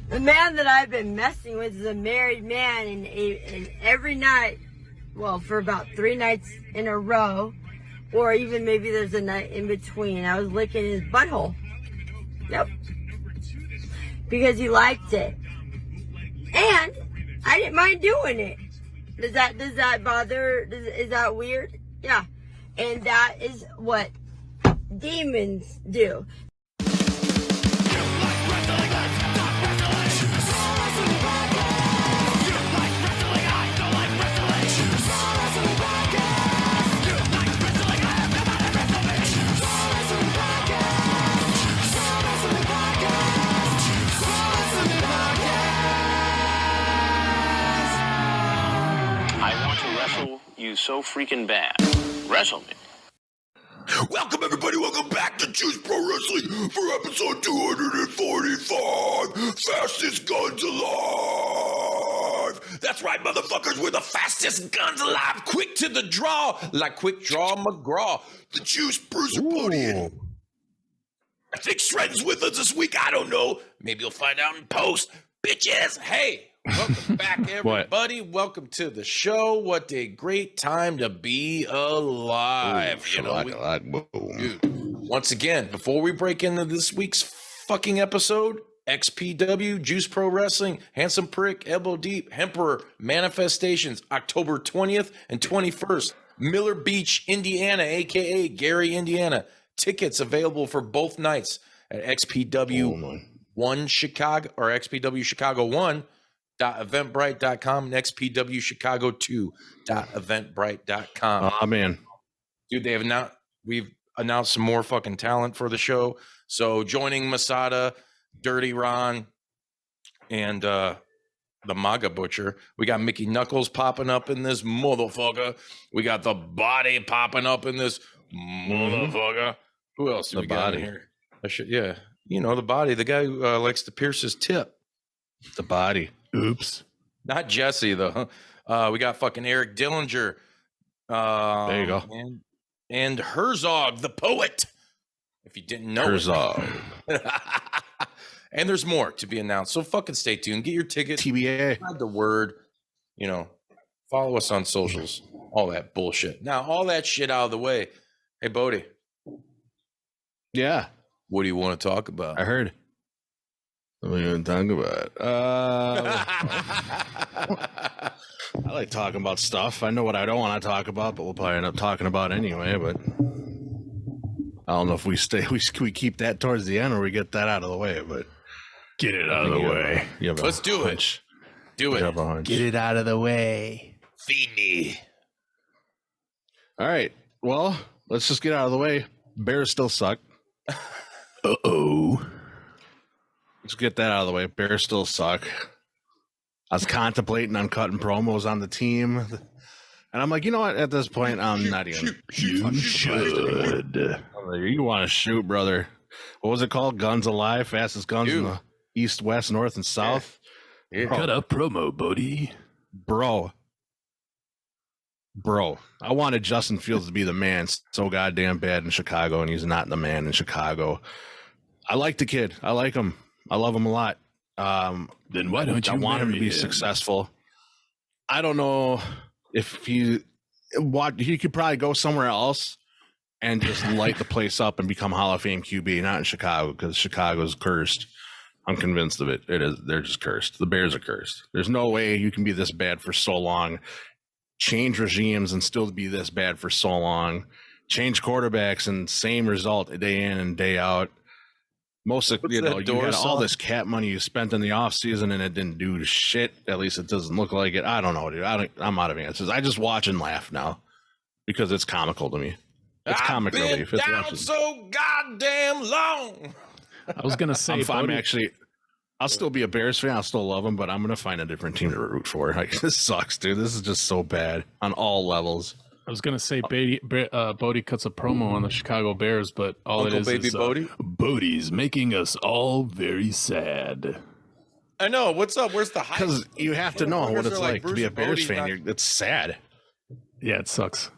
The man that I've been messing with is a married man, and every night, well, for about 3 nights in a row, or even maybe there's a night in between, I was licking his butthole. Yep. Because he liked it. And I didn't mind doing it. Does that bother? Is that weird? Yeah. And that is what demons do. You so freaking bad. Wrestle me. Welcome everybody, welcome back to Juice Pro Wrestling for episode 245, Fastest Guns Alive. That's right, motherfuckers, we're the fastest guns alive, quick to the draw, like Quick Draw McGraw. The Juice, Bruiser, Podium. I think Shredden's with us this week, I don't know. Maybe you'll find out in post. Bitches, hey. Welcome back, everybody. Welcome to the show. What a great time to be alive. Dude, once again, before we break into this week's fucking episode, XPW, Juice Pro Wrestling, Handsome Prick, Elbow Deep, Hemperor, Manifestations, October 20th and 21st, Miller Beach, Indiana, a.k.a. Gary, Indiana. Tickets available for both nights at XPW 1 Chicago or XPW Chicago 1. .eventbrite.com and XPW Chicago 2.eventbrite.com. Oh man, dude, we've announced some more fucking talent for the show. So joining Masada, Dirty Ron, and the MAGA Butcher, we got Mickey Knuckles popping up in this motherfucker. We got the Body popping up in this motherfucker. Who else do we got in here? The Body, the guy who likes to pierce his tip. The Body. Oops. Not Jesse, though. We got fucking Eric Dillinger. There you go. And Herzog, the poet. If you didn't know. Herzog. And there's more to be announced. So fucking stay tuned. Get your ticket. TBA. Spread the word. Follow us on socials. All that bullshit. Now, all that shit out of the way. Hey, Bodie. Yeah. What do you want to talk about? I heard. What are you going to talk about? I like talking about stuff. I know what I don't want to talk about, but we'll probably end up talking about anyway. But I don't know if we keep that towards the end or we get that out of the way. But get it out of the way. Let's do it. Do it. Get it out of the way. Feed me. All right. Well, let's just get out of the way. Bears still suck. Uh-oh. Let's get that out of the way. Bears still suck. I was contemplating on cutting promos on the team. And I'm like, you know what? At this point, I'm not even. You should. You want to shoot, brother. What was it called? Guns Alive? Fastest guns in the East, West, North, and South? Yeah. Cut a promo, Bodie. Bro. I wanted Justin Fields to be the man so goddamn bad in Chicago, and he's not the man in Chicago. I like the kid. I like him. I love him a lot. Then why don't you? I want him to be successful. I don't know if he could probably go somewhere else and just light the place up and become Hall of Fame QB, not in Chicago, because Chicago's cursed. I'm convinced of it. It is. They're just cursed. The Bears are cursed. There's no way you can be this bad for so long, change regimes and still be this bad for so long, change quarterbacks and same result day in and day out. Most of you had all this cap money you spent in the offseason and it didn't do shit. At least it doesn't look like it. I don't know, dude. I'm out of answers. I just watch and laugh now because it's comical to me. It's comic relief. It's down so goddamn long. I was gonna say, I'll still be a Bears fan. I'll still love them, but I'm gonna find a different team to root for. Like, this sucks, dude. This is just so bad on all levels. I was gonna say Bodie cuts a promo on the Chicago Bears, but all Uncle it is Baby is Bodie? Bodie's making us all very sad. I know. What's up? Where's the hype? Because you have to know what it's like to be a Bears fan. Not... It's sad. Yeah, it sucks.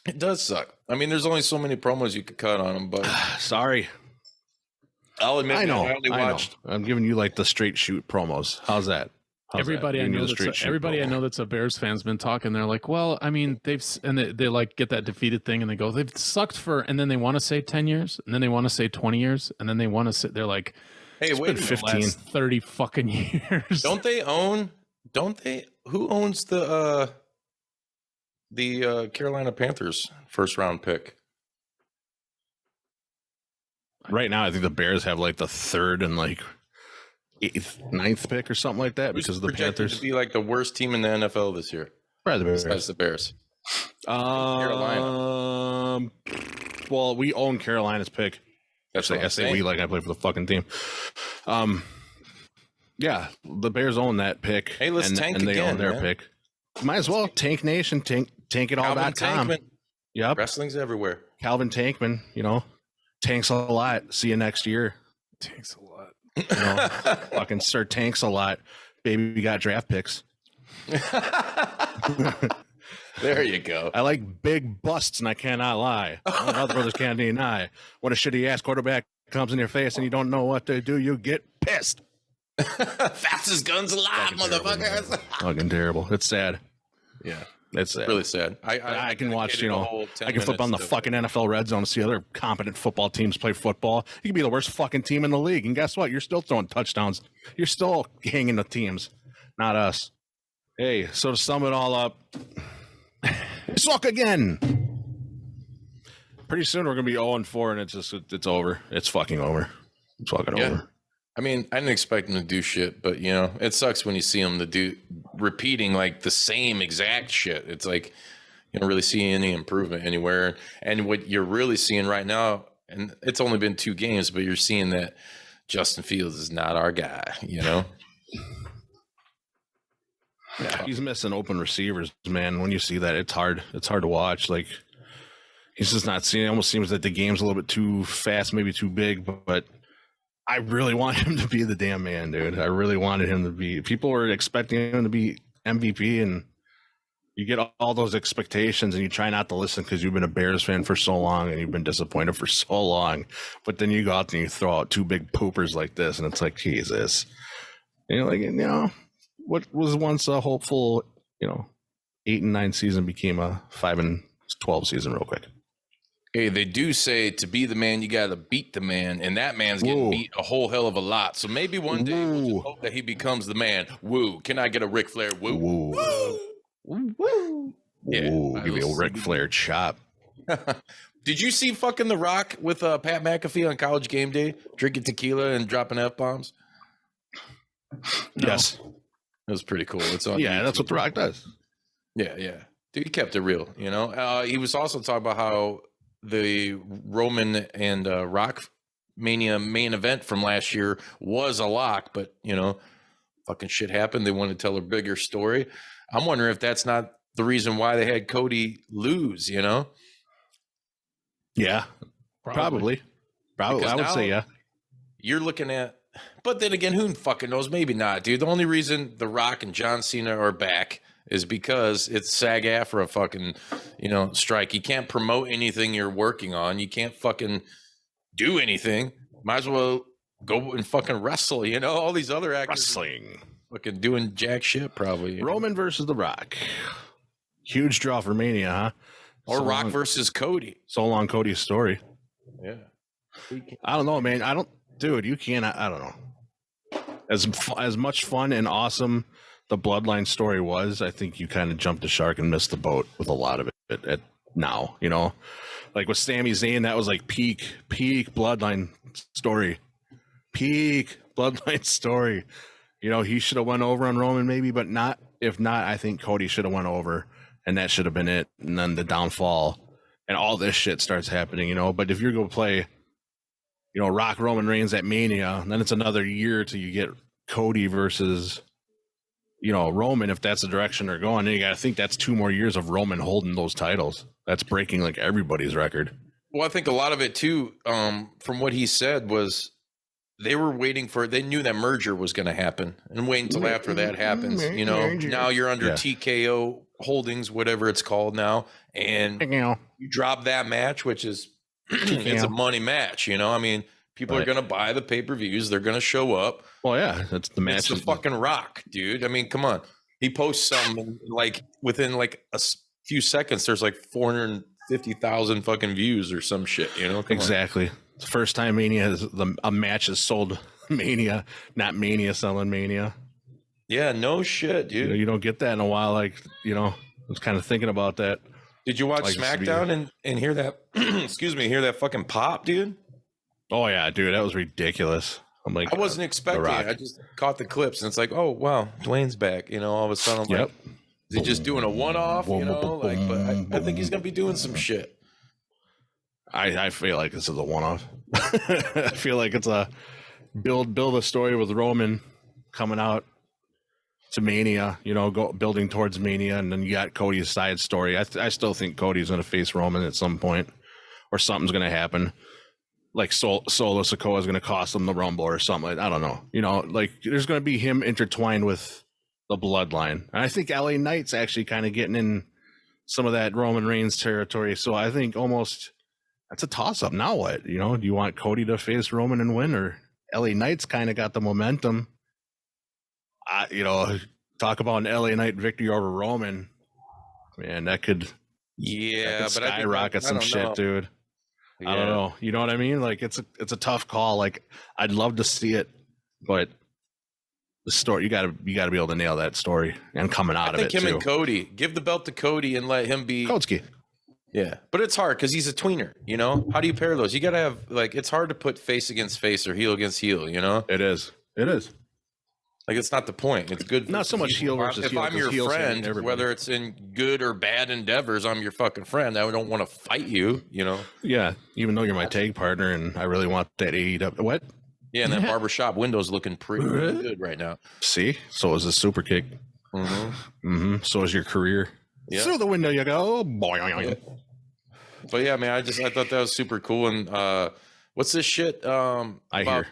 It does suck. I mean, there's only so many promos you could cut on them, but sorry. I'll admit, I know. I only watched. I'm giving you like the straight shoot promos. How's that? Everybody I know that's a Bears fan's been talking. They're like, well, I mean, they like get that defeated thing and they go, they've sucked for, and then they want to say 10 years, and then they want to say 20 years, and then they want to say, they're like, hey, wait, 15, 30 fucking years. Don't they? Who owns the Carolina Panthers first round pick? Right now, I think the Bears have like the third and like 8th, 9th pick or something like that because of the Panthers to be like the worst team in the NFL this year. Probably the Bears. Besides the Bears. Carolina. Well, we own Carolina's pick. That's what I say we like I play for the fucking team. Yeah, the Bears own that pick. Hey, let's tank and they again, own their man. pick. Might as well tank nation, tankitall.com. Yep, wrestling's everywhere. Calvin Tankman, tanks a lot. See you next year. Tanks a lot. Fucking Sir Tanks a lot. Baby, we got draft picks. There you go. I like big busts, and I cannot lie. Other brothers can't deny. When a shitty ass quarterback comes in your face and you don't know what to do, you get pissed. Fastest guns alive, motherfuckers. Fucking terrible. It's sad. Yeah. It's sad. Really sad. I can watch, I can flip on the fucking NFL Red Zone to see other competent football teams play football. You can be the worst fucking team in the league. And guess what? You're still throwing touchdowns. You're still hanging with teams, not us. Hey, so to sum it all up, suck again. Pretty soon we're going to be 0-4 and it's over. It's fucking over. It's fucking over. I mean, I didn't expect them to do shit, but it sucks when you see them repeating like the same exact shit. It's like you don't really see any improvement anywhere. And what you're really seeing right now, and it's only been 2 games, but you're seeing that Justin Fields is not our guy. Yeah, he's missing open receivers, man. When you see that, it's hard. It's hard to watch. Like he's just not seeing. It almost seems that the game's a little bit too fast, maybe too big, but. I really want him to be the damn man, dude. I really wanted him to be. People were expecting him to be MVP, and you get all those expectations, and you try not to listen because you've been a Bears fan for so long, and you've been disappointed for so long. But then you go out and you throw out 2 big poopers like this, and it's like Jesus. And what was once a hopeful, 8-9 season became a 5-12 season real quick. Hey, they do say to be the man, you got to beat the man, and that man's getting beat a whole hell of a lot. So maybe one day we'll just hope that he becomes the man. Woo. Can I get a Ric Flair woo? Woo. Woo. Woo. Yeah. Give you a Ric Flair chop. Did you see fucking The Rock with Pat McAfee on College Game Day, drinking tequila and dropping F-bombs? Yes. It was pretty cool. It's on YouTube. That's what The Rock does. Yeah. Dude, he kept it real, He was also talking about how the Roman and Rock Mania main event from last year was a lock, but fucking shit happened. They wanted to tell a bigger story. I'm wondering if that's not the reason why they had Cody lose. Yeah, probably. I would say yeah. You're looking at, but then again, who fucking knows? Maybe not, dude. The only reason The Rock and John Cena are back is because it's SAG-AFTRA fucking, strike. You can't promote anything you're working on. You can't fucking do anything. Might as well go and fucking wrestle, all these other actors. Wrestling. Fucking doing jack shit, probably. Roman versus The Rock. Huge draw for Mania, huh? Or Rock versus Cody. So long Cody's story. Yeah. I don't know, man. Dude, you can't, I don't know. As much fun and awesome the Bloodline story was, I think you kind of jumped the shark and missed the boat with a lot of it at now, like with Sami Zayn, that was like peak Bloodline story, he should have went over on Roman maybe, but not. If not, I think Cody should have went over, and that should have been it. And then the downfall and all this shit starts happening, but if you're going to play, Rock Roman Reigns at Mania, then it's another year till you get Cody versus Roman, if that's the direction they're going. And you got to think that's 2 more years of Roman holding those titles. That's breaking like everybody's record. Well, I think a lot of it too, from what he said, was they were waiting for, they knew that merger was going to happen and wait until after that happens. Now you're under TKO Holdings, whatever it's called now. And you drop that match, which is, it's a money match. I mean, People are gonna buy the pay-per-views. They're gonna show up. Well, yeah, that's the match. It's the fucking Rock, dude. I mean, come on. He posts something like within like a few seconds. There's like 450,000 fucking views or some shit. You know, exactly. It's the first time a match is sold Mania, not Mania selling Mania. Yeah, no shit, dude. You don't get that in a while. Like, I was kind of thinking about that. Did you watch SmackDown and hear that? Excuse me, hear that fucking pop, dude? Oh yeah, dude, that was ridiculous. I'm like, I wasn't expecting it. I just caught the clips, and it's like, oh wow, Dwayne's back. All of a sudden, I'm like, is he just doing a one-off? But I think he's gonna be doing some shit. I feel like this is a one-off. I feel like it's a build a story with Roman coming out to Mania, building towards Mania, and then you got Cody's side story. I still think Cody's going to face Roman at some point, or something's going to happen. Like Solo Sikoa is going to cost him the Rumble or something. I don't know. Like there's going to be him intertwined with the bloodline. And I think LA Knight's actually kind of getting in some of that Roman Reigns territory. So I think almost that's a toss-up. Now what? Do you want Cody to face Roman and win, or LA Knight's kind of got the momentum? Talk about an LA Knight victory over Roman. Man, that could skyrocket some shit, dude. Yeah. I don't know. You know what I mean? Like it's a tough call. Like I'd love to see it, but the story you gotta be able to nail that story and coming out of it. I think him and Cody, give the belt to Cody and let him be Kotsky. Yeah, but it's hard because he's a tweener. How do you pair those? You gotta have it's hard to put face against face or heel against heel. It is. Like it's not the point. It's good. Not so much heel versus heel. If I'm your friend, whether it's in good or bad endeavors, I'm your fucking friend. I don't want to fight you. Yeah, even though you're my tag partner, and I really want that AEW. What? Yeah, and that barbershop window's looking pretty good right now. See, so is the super kick. So is your career. Yeah. Through the window you go. Boing. Yeah. But yeah, man, I thought that was super cool. And what's this shit? I hear.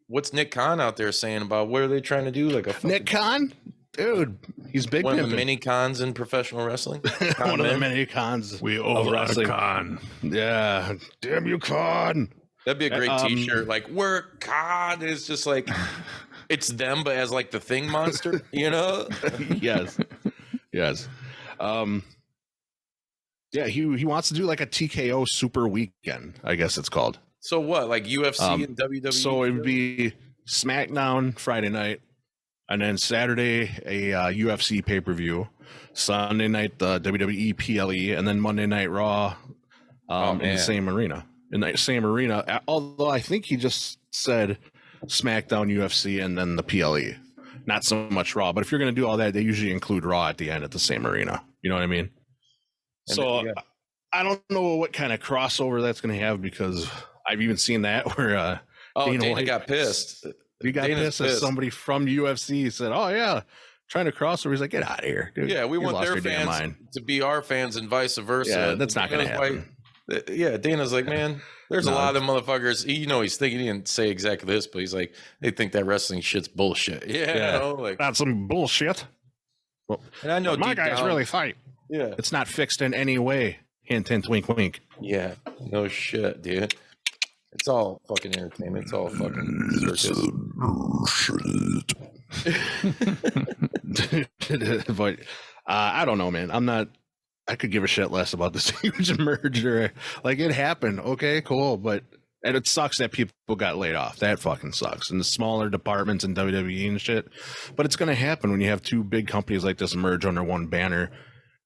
What's Nick Khan out there saying about what are they trying to do? Like a Nick Khan, dude, he's big. One of the mini cons in professional wrestling. One of the mini cons. We over a con. Yeah, damn you, Khan. That'd be a great T-shirt. Like we're Khan is just like it's them, but as like the thing monster. Yes. Yeah, he wants to do like a TKO Super Weekend. I guess it's called. So what, like UFC and WWE? So it would be SmackDown Friday night, and then Saturday a UFC pay-per-view, Sunday night the WWE PLE, and then Monday Night Raw in the same arena. Although I think he just said SmackDown, UFC, and then the PLE. Not so much Raw, but if you're going to do all that, they usually include Raw at the end at the same arena. You know what I mean? I don't know what kind of crossover that's going to have because I've even seen that where Dana got pissed. He got pissed as somebody from UFC said, "Oh yeah, trying to crossover." He's like, "Get out of here, dude." Yeah, we want their fans to be our fans and vice versa. Yeah, that's not going to happen. Yeah, Dana's like, man, there's a lot of them motherfuckers. He's thinking he didn't say exactly this, but he's like, they think that wrestling shit's bullshit. Yeah. That's some bullshit. Well, and I know my guys really fight. Yeah, it's not fixed in any way. Hint, hint, wink, wink. Yeah, no shit, dude. It's all fucking entertainment. It's all fucking circus. But I don't know, man. I could give a shit less about this huge merger. Like it happened. Okay, cool. And it sucks that people got laid off. That fucking sucks. And the smaller departments in WWE and shit. But it's going to happen when you have two big companies like this merge under one banner.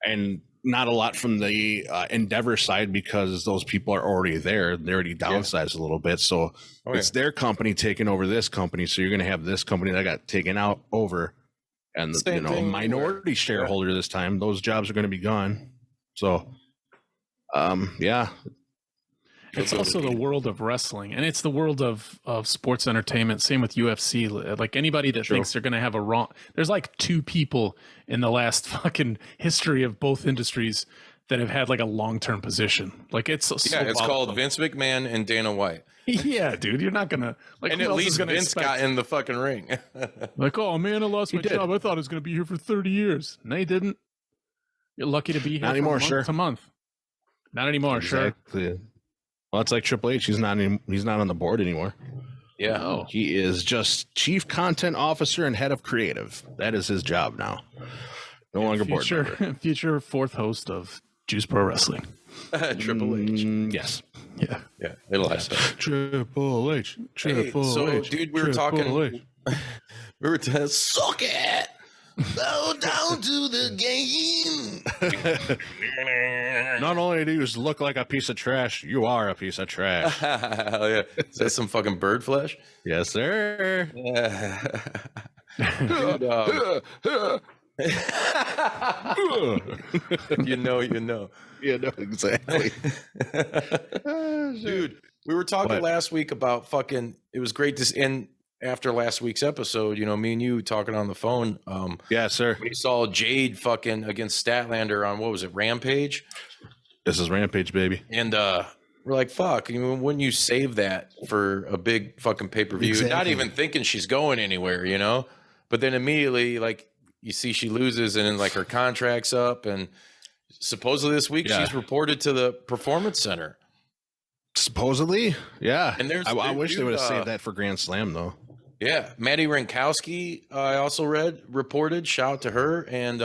And not a lot from the Endeavor side because those people are already there. They already downsized a little bit. So it's their company taking over this company. So you're going to have this company that got taken out over. And the minority shareholder this time, those jobs are going to be gone. So, it's also the world of wrestling, and it's the world of sports entertainment. Same with UFC. Like anybody that thinks they're going to have a wrong, there's like two people in the last fucking history of both industries that have had like a long-term position. Like it's called Vince McMahon and Dana White. Yeah, dude, you're not gonna like. And at least Vince got in the fucking ring. Like, oh man, I lost my job. I thought I was gonna be here for 30 years. No, you didn't. You're lucky to be here. Not anymore. Sure. A month. Not anymore. Exactly. Sure. Well, it's like Triple H. He's not on the board anymore. Yeah. Oh, He is just chief content officer and head of creative. That is his job now. No longer board member. Future fourth host of Juice Pro Wrestling. Triple H. Yes. Yeah. Yeah, it'll happen. Triple H. Triple H. Dude, we were talking. We were suck it. Go down to the game. Not only do you look like a piece of trash, you are a piece of trash. Hell yeah. Is that some fucking bird flesh? Yes, sir. Dude, you know. Yeah, no, exactly. Dude, we were talking last week about fucking. It was great to end after last week's episode. You know, me and you talking on the phone. Yeah, sir. We saw Jade fucking against Statlander on what was it, Rampage? This is Rampage, baby. And we're like, fuck. You know, wouldn't you save that for a big fucking pay per view? Exactly. Not even thinking she's going anywhere, you know. But then immediately, like, you see she loses, and then like her contract's up, and supposedly this week she's reported to the Performance Center. Supposedly, yeah. And I wish they would have saved that for Grand Slam, though. Yeah, Madi Wrenkowski, I also reported. Shout out to her, and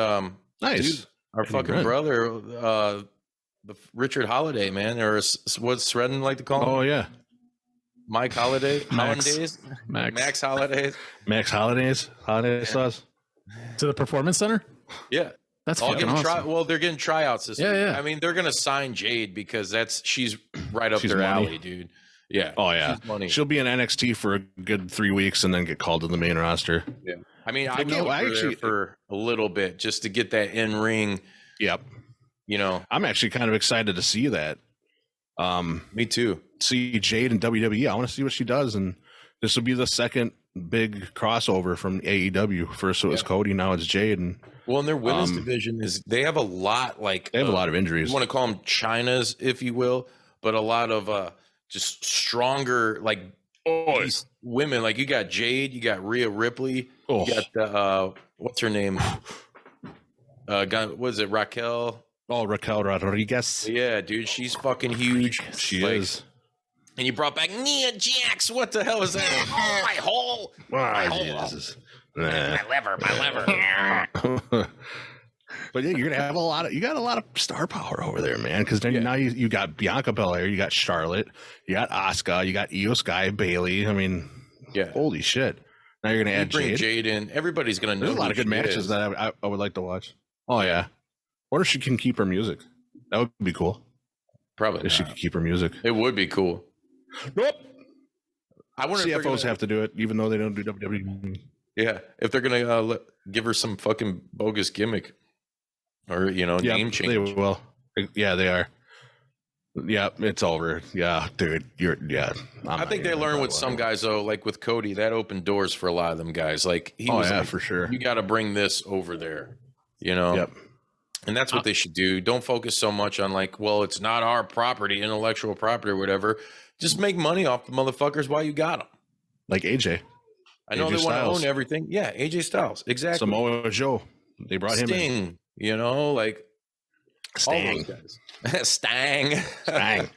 Nice. Dude, our fucking brother, the Richard Holliday, man, or what's Sredden like to call him? Oh yeah, Mike Holiday, Max Holidays, Max Holidays, sauce. To the Performance Center. Yeah. That's fucking awesome. They're getting tryouts this week. Yeah. I mean, they're gonna sign Jade because she's right up their alley, dude. Yeah. Oh yeah. She'll be in NXT for a good 3 weeks and then get called to the main roster. Yeah. I mean, I know actually for a little bit just to get that in ring. Yep. You know, I'm actually kind of excited to see that. Me too. See Jade in WWE. I want to see what she does, and this will be the second big crossover from AEW. First it was Cody, now it's Jade, and in their women's division they have a lot of injuries. You want to call them Chinas, if you will, but a lot of just stronger women. Like you got Jade, you got Rhea Ripley, you got the what's her name? What is it, Raquel? Oh, Raquel Rodriguez. Yeah, dude, she's fucking huge. She is. And you brought back Nia Jax. What the hell is that? My hole. My Jesus. My liver. But yeah, you're gonna have a lot of star power over there, man. Because then now you got Bianca Belair, you got Charlotte, you got Asuka, you got Io Sky, Bailey. I mean, holy shit. Now you're gonna add Jade in. Everybody's gonna know. There's a lot of good matches that I would like to watch. Oh yeah. What if she can keep her music? That would be cool. Probably. If she could keep her music. It would be cool. Nope. I wonder CFOs have to do it, even though they don't do WWE. Yeah, if they're gonna give her some fucking bogus gimmick, or name change. They will. Yeah, they are. Yeah, it's over. Yeah, dude. I think they learn with some guys though, like with Cody, that opened doors for a lot of them guys. Like he was like, for sure. You got to bring this over there, Yep. And that's what they should do. Don't focus so much on it's not our property, intellectual property or whatever. Just make money off the motherfuckers while you got them. Like AJ. I know they want to own everything. Yeah, AJ Styles. Exactly. Samoa Joe. They brought him in. Stang. Stang. Stang.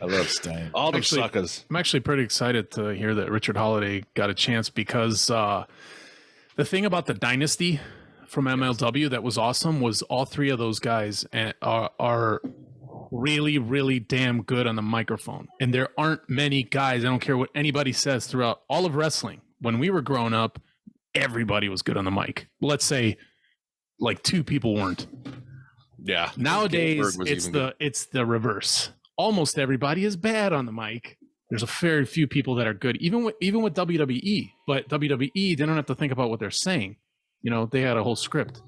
I love Stang. All the suckers. I'm actually pretty excited to hear that Richard Holliday got a chance because the thing about the Dynasty from MLW that was awesome was all three of those guys are really, really damn good on the microphone. And there aren't many guys, I don't care what anybody says, throughout all of wrestling. When we were growing up, everybody was good on the mic. Let's say like two people weren't. Yeah. Nowadays it's the reverse. Almost everybody is bad on the mic. There's a very few people that are good, even with WWE. But WWE, they don't have to think about what they're saying. They had a whole script.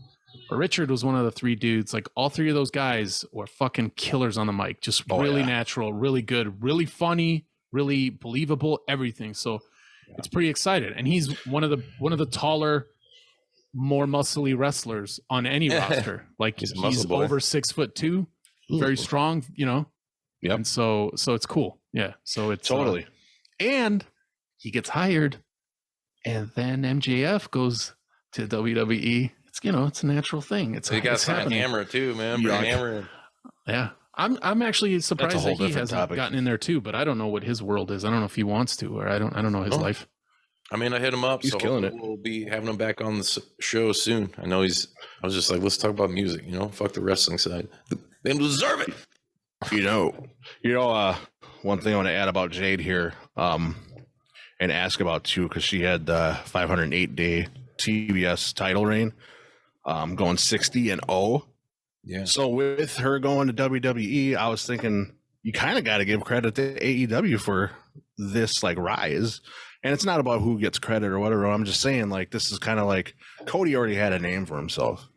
But Richard was one of the three dudes. Like all three of those guys were fucking killers on the mic. Just really natural, really good, really funny, really believable, everything. So it's pretty excited. And he's one of the taller, more muscly wrestlers on any roster. Like he's over 6'2", very strong, Yep. And so it's cool. Yeah. So it's totally. And he gets hired, and then MJF goes to WWE. It's it's a natural thing. You got to sign Hammer too, man. Bring Hammer in. Yeah. I'm actually surprised That's a whole that he different hasn't topic. gotten in there too, but I don't know what his world is. I don't know if he wants to, or I don't know his life. I mean, I hit him up. He's so killing it. We'll be having him back on the show soon. I know I was just like, let's talk about music. Fuck the wrestling side. They deserve it. One thing I want to add about Jade here, and ask about too, because she had the 508-day TBS title reign, going 60-0. Yeah. So with her going to WWE, I was thinking you kind of got to give credit to AEW for this like rise. And it's not about who gets credit or whatever. I'm just saying, like, this is kind of like Cody already had a name for himself.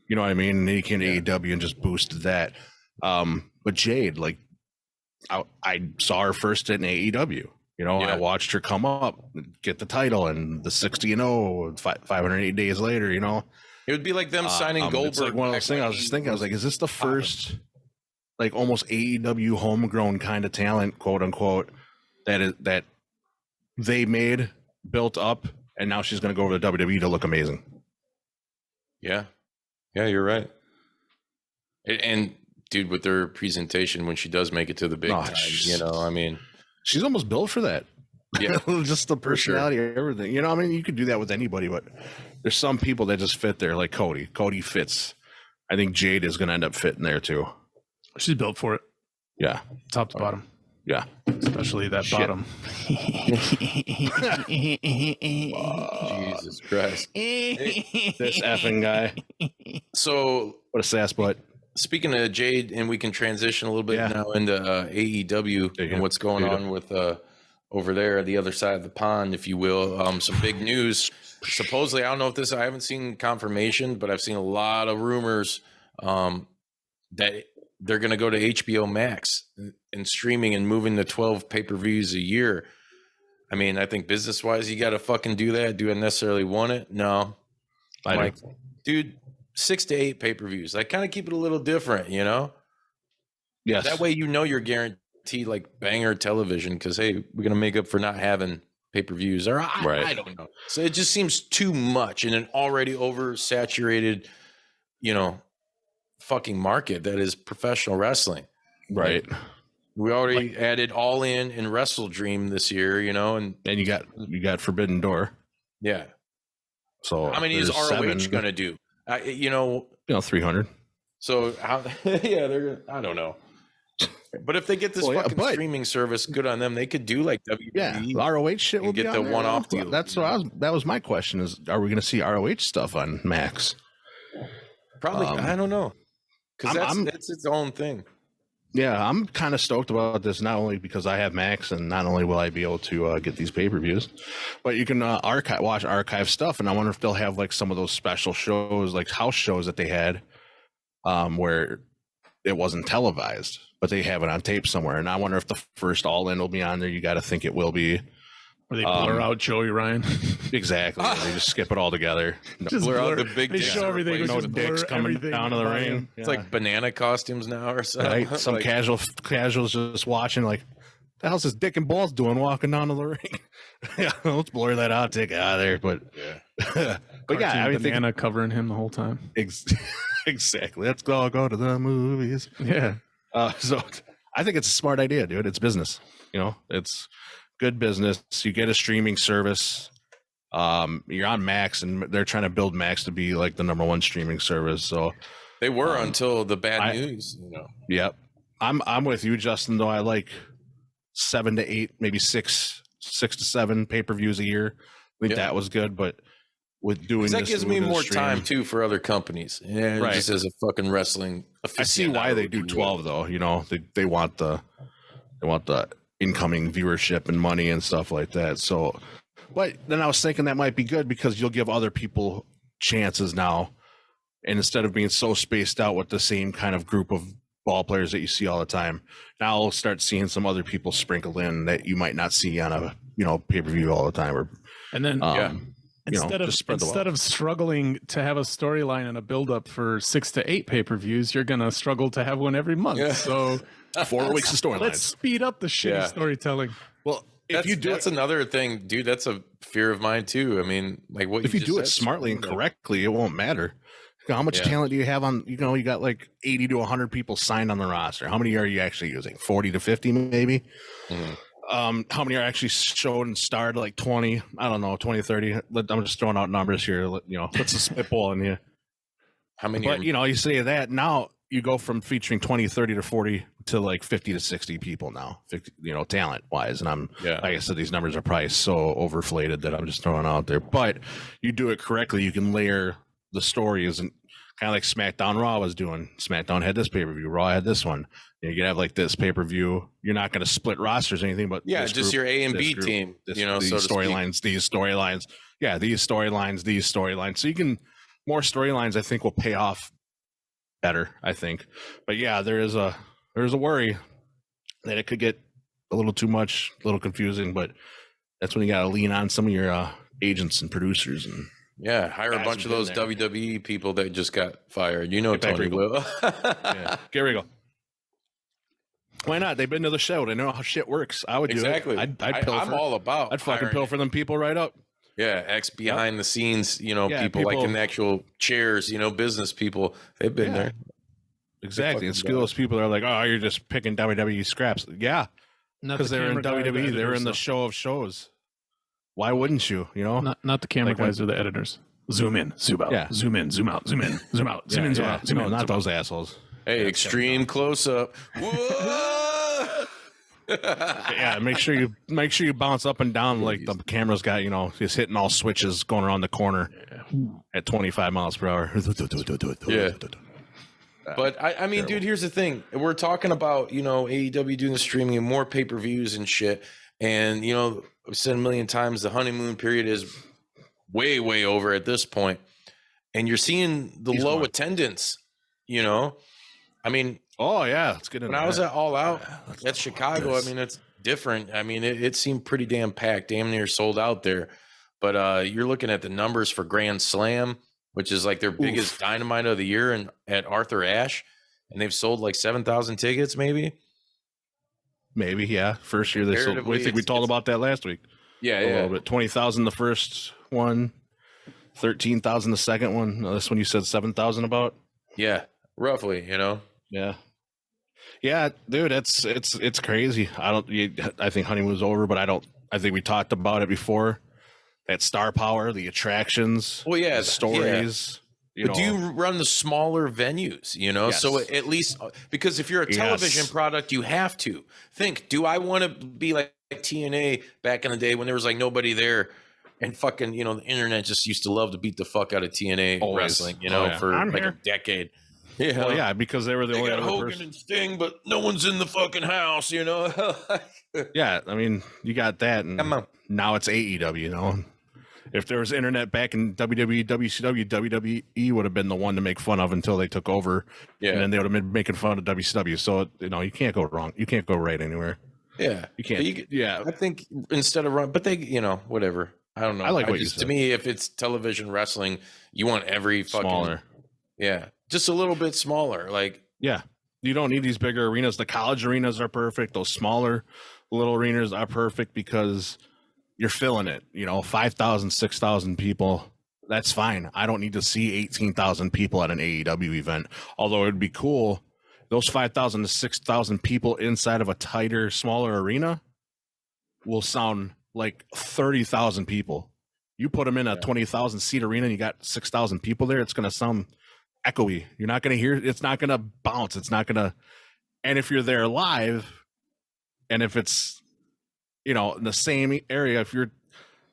You know what I mean? And then he came to AEW and just boosted that. But Jade, like, I saw her first in AEW. I watched her come up, get the title, and the 60-0, 508 days later, It would be like them signing Goldberg. It's like one of those things. I was just thinking, I was like, is this the first, like, almost AEW homegrown kind of talent, quote unquote, that they made, built up, and now she's going to go over to WWE to look amazing? Yeah, you're right. And dude, with their presentation when she does make it to the big time, I mean, she's almost built for that. Yeah, just the personality, everything. I mean, you could do that with anybody, but there's some people that just fit there, like Cody. Cody fits. I think Jade is going to end up fitting there too. She's built for it. Yeah, top to bottom. Yeah, especially that bottom. Jesus Christ, this effing guy. So what a sass butt. Speaking of Jade, and we can transition a little bit now into AEW and what's going on with over there, the other side of the pond, if you will. Some big news. Supposedly, I don't know if I haven't seen confirmation, but I've seen a lot of rumors that they're going to go to HBO Max and streaming and moving to 12 pay-per-views a year. I mean, I think business-wise, you got to fucking do that. Do I necessarily want it? No. Like, dude, 6 to 8 pay-per-views. I kind of keep it a little different, Yes. That way, you're guaranteed like banger television because, hey, we're going to make up for not having pay-per-views. Or I don't know. So it just seems too much in an already oversaturated, fucking market that is professional wrestling. Right. Like, we already added All In and Wrestle Dream this year, and you got Forbidden Door. Yeah. So how many is ROH going to do? 300. So how? Yeah, I don't know. But if they get this fucking streaming service, good on them. They could do like WWE. Yeah, the ROH shit will get be the on one-off deal. That's what that was my question: is are we going to see ROH stuff on Max? Probably. I don't know, because that's its own thing. Yeah, I'm kind of stoked about this, not only because I have Max, and not only will I be able to get these pay-per-views, but you can watch archive stuff, and I wonder if they'll have like some of those special shows, like house shows that they had, where it wasn't televised, but they have it on tape somewhere. And I wonder if the first All In will be on there. You got to think it will be. Or they blur out Joey Ryan. Exactly. They just skip it all together. Just blur out the big. They show everything. No dicks coming down to the ring. It's like banana costumes now or something. Right? Some casuals just watching like, the hell's this dick and balls doing walking down to the ring? Yeah, let's blur that out, take it out of there. But but yeah, I mean, banana covering him the whole time. Exactly. Let's all go to the movies. Yeah. So I think it's a smart idea, dude. It's business. It's good business. You get a streaming service. You're on Max, and they're trying to build Max to be like the #1 streaming service. So they were until the bad news. Yep. I'm with you, Justin. Though I like 7 to 8, maybe 6 to 7 pay-per-views a year. I think that was good, but with doing that gives me more time too for other companies. Yeah, right. Just as a fucking wrestling. I see why they do 12 though. They want the incoming viewership and money and stuff like that. So, but then I was thinking that might be good because you'll give other people chances now, and instead of being so spaced out with the same kind of group of ball players that you see all the time, now I'll start seeing some other people sprinkled in that you might not see on a pay-per-view all the time. Instead of struggling to have a storyline and a build-up for 6 to 8 pay-per-views, you're gonna struggle to have one every month. Yeah. So 4 weeks of storylines. Let's speed up the shitty storytelling. Well, that's another thing, dude. That's a fear of mine too. I mean, like if you do it smartly and correctly, it won't matter. How much talent do you have on, you got like 80 to 100 people signed on the roster. How many are you actually using? 40 to 50 maybe? How many are actually shown and starred? Like 20? I don't know, 20, 30. I'm just throwing out numbers here. Let's a spitball in here. How many? But, you say that now you go from featuring 20, 30 to 40 to like 50 to 60 people now, talent wise. And like I said, these numbers are probably so overflated that I'm just throwing out there. But you do it correctly, you can layer the stories, and kind of like SmackDown Raw was doing. SmackDown had this pay-per-view, Raw had this one. You could have like this pay-per-view. You're not going to split rosters or anything, but just group, your A and B team, these storylines, these storylines. Yeah, these storylines. So you can, more storylines I think will pay off better, I think. But yeah, there's a worry that it could get a little too much, a little confusing, but that's when you got to lean on some of your agents and producers and hire a bunch of those WWE people that just got fired. Tony will. Get Regal. Why not? They've been to the show. They know how shit works. I would do it. I'd pilfer. I'm all about. I'd fucking pilfer them people right up. Yeah, behind the scenes, people like in the actual chairs, business people. They've been there. Exactly. And those people are like, oh, you're just picking WWE scraps. Yeah, because they're in WWE. They're in the show of shows. Why wouldn't you? Not the camera guys or the editors. Zoom in, zoom out, zoom in, zoom out, zoom in, zoom out, zoom in, zoom out, zoom in. Not those assholes. Hey, extreme close up. Whoa! Make sure you bounce up and down like the camera's got, just hitting all switches going around the corner at 25 miles per hour. Yeah. But I mean, dude, here's the thing. We're talking about, AEW doing the streaming and more pay-per-views and shit. And, I've said a million times, the honeymoon period is way, way over at this point. And you're seeing the low attendance, I mean, let's get into when I was at All Out at Chicago, I mean, it's different. I mean, it seemed pretty damn packed, damn near sold out there. But you're looking at the numbers for Grand Slam, which is like their biggest Dynamite of the year, and at Arthur Ashe, and they've sold like 7,000 tickets, maybe. Maybe, yeah. First year they sold. I think we talked about that last week. Yeah, a little bit. 20,000 the first one, 13,000 the second one. This one you said 7,000 about. Yeah, roughly. Yeah, dude, it's crazy. I think honeymoon's over, but I think we talked about it before. That star power, the attractions, the stories. But do you run the smaller venues, Yes. So at least, because if you're a television product, you have to think, do I want to be like TNA back in the day when there was like nobody there, and fucking, the internet just used to love to beat the fuck out of TNA wrestling, for a decade. Yeah. Well, yeah, because they were the only other Hogan and Sting, but no one's in the fucking house, Yeah, I mean, you got that, and now it's AEW, If there was internet back in WWE, WCW, WWE would have been the one to make fun of until they took over. Yeah. And then they would have been making fun of WCW. So, you can't go wrong. You can't go right anywhere. Yeah. You can't. I think instead of but they, whatever. I don't know. I like what you said. To me, if it's television wrestling, you want every fucking. Smaller. Yeah. Just a little bit smaller. Like. Yeah. You don't need these bigger arenas. The college arenas are perfect. Those smaller little arenas are perfect because you're filling it, 5,000, 6,000 people. That's fine. I don't need to see 18,000 people at an AEW event. Although it would be cool. Those 5,000 to 6,000 people inside of a tighter, smaller arena will sound like 30,000 people. You put them in a 20,000 seat arena and you got 6,000 people there. It's going to sound echoey. You're not going to hear, it's not going to bounce. It's not going to, and if you're there live and if it's, in the same area, if you're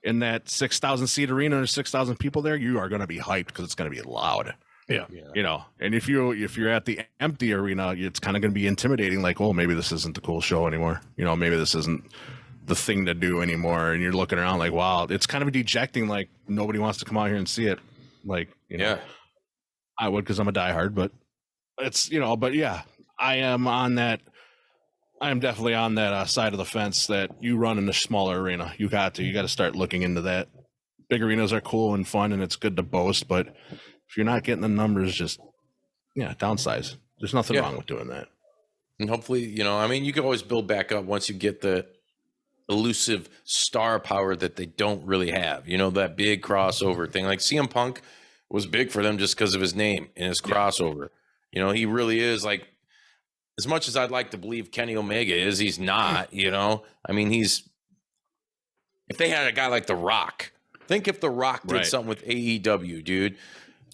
in that 6,000 seat arena and 6,000 people there, you are going to be hyped because it's going to be loud. Yeah. And if you're at the empty arena, it's kind of going to be intimidating. Like, oh, maybe this isn't the cool show anymore. Maybe this isn't the thing to do anymore. And you're looking around like, wow, it's kind of dejecting. Like nobody wants to come out here and see it. Like, I would, cause I'm a diehard, but it's, but yeah, I am definitely on that side of the fence that you run in a smaller arena. You got to start looking into that. Big arenas are cool and fun and it's good to boast, but if you're not getting the numbers, just downsize. There's nothing wrong with doing that. And hopefully, you can always build back up once you get the elusive star power that they don't really have. That big crossover thing, like CM Punk was big for them just because of his name and his crossover. You know, he really is like, as much as I'd like to believe Kenny Omega is, he's not, you know? I mean, if they had a guy like The Rock, think if The Rock did something with AEW, dude,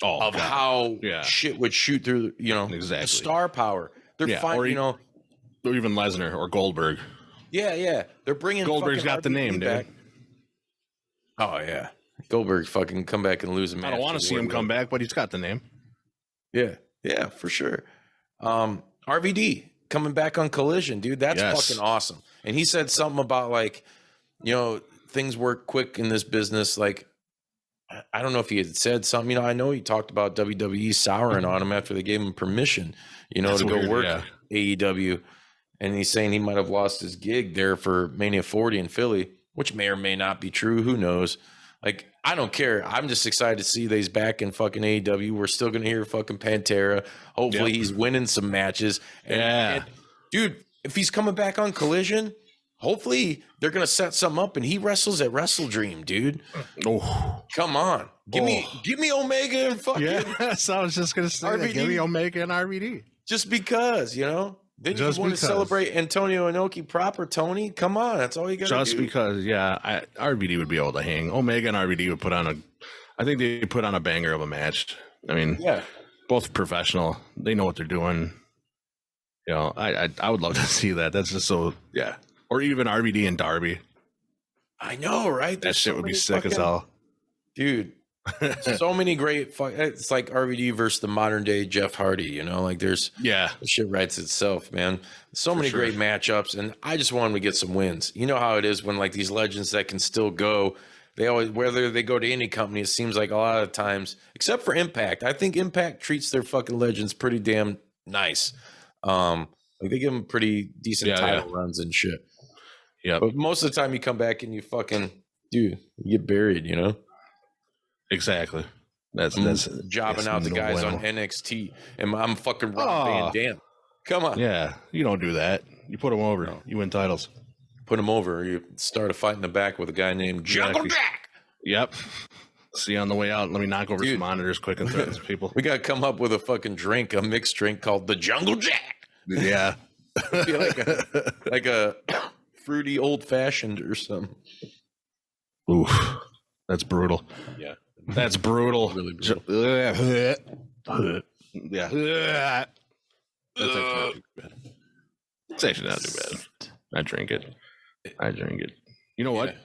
how shit would shoot through, you know, the star power. They're fine, you know. Or even Lesnar or Goldberg. Yeah. They're bringing Goldberg's got the name, back. Dude. Oh, yeah. Goldberg fucking come back and lose a match. I don't want to see him come back, but he's got the name. Yeah, for sure. RVD coming back on Collision, dude. That's fucking awesome. And he said something about like, you know, things work quick in this business. Like, I don't know if he had said something. You know, I know he talked about WWE souring on him after they gave him permission, you know, to go work AEW. And he's saying he might have lost his gig there for Mania 40 in Philly, which may or may not be true. Who knows? Like, I don't care. I'm just excited to see that he's back in fucking AEW. We're still going to hear fucking Pantera. Hopefully he's winning some matches. And, dude, if he's coming back on Collision, hopefully they're going to set something up and he wrestles at Wrestle Dream, dude. Oh, come on. Give me Omega and fucking. Yes, I was just going to say that. Give me Omega and RVD. Just because, you know. Then you want to celebrate Antonio Inoki proper, Tony? Come on, that's all you got to do. Just because, RVD would be able to hang. Omega and RVD would put on I think they put on a banger of a match. I mean, both professional. They know what they're doing. You know, I would love to see that. That's just so, Or even RVD and Darby. I know, right? That shit would be sick as hell. Dude. So many great it's like RVD versus the modern day Jeff Hardy, you know, like there's the shit writes itself, man. So many great matchups, and I just want them to get some wins. You know how it is when like these legends that can still go, they always, whether they go to any company, it seems like a lot of times, except for Impact. I think Impact treats their fucking legends pretty damn nice. Like they give them pretty decent title runs and shit. Yeah, but most of the time you come back and you fucking you get buried, you know. Exactly. That's jobbing out the guys on NXT, and I'm fucking Rob Van Dam. Come on. Yeah, you don't do that. You put them over. No. You win titles. Put them over. You start a fight in the back with a guy named Jungle Jack. Yep. See you on the way out. Let me knock over some monitors quick and threaten some people. We got to come up with a fucking drink, a mixed drink called the Jungle Jack. Yeah. like a fruity old fashioned or something. Oof. That's brutal. Yeah. That's brutal. Really brutal. Yeah. It's actually not too bad. I drink it. You know what?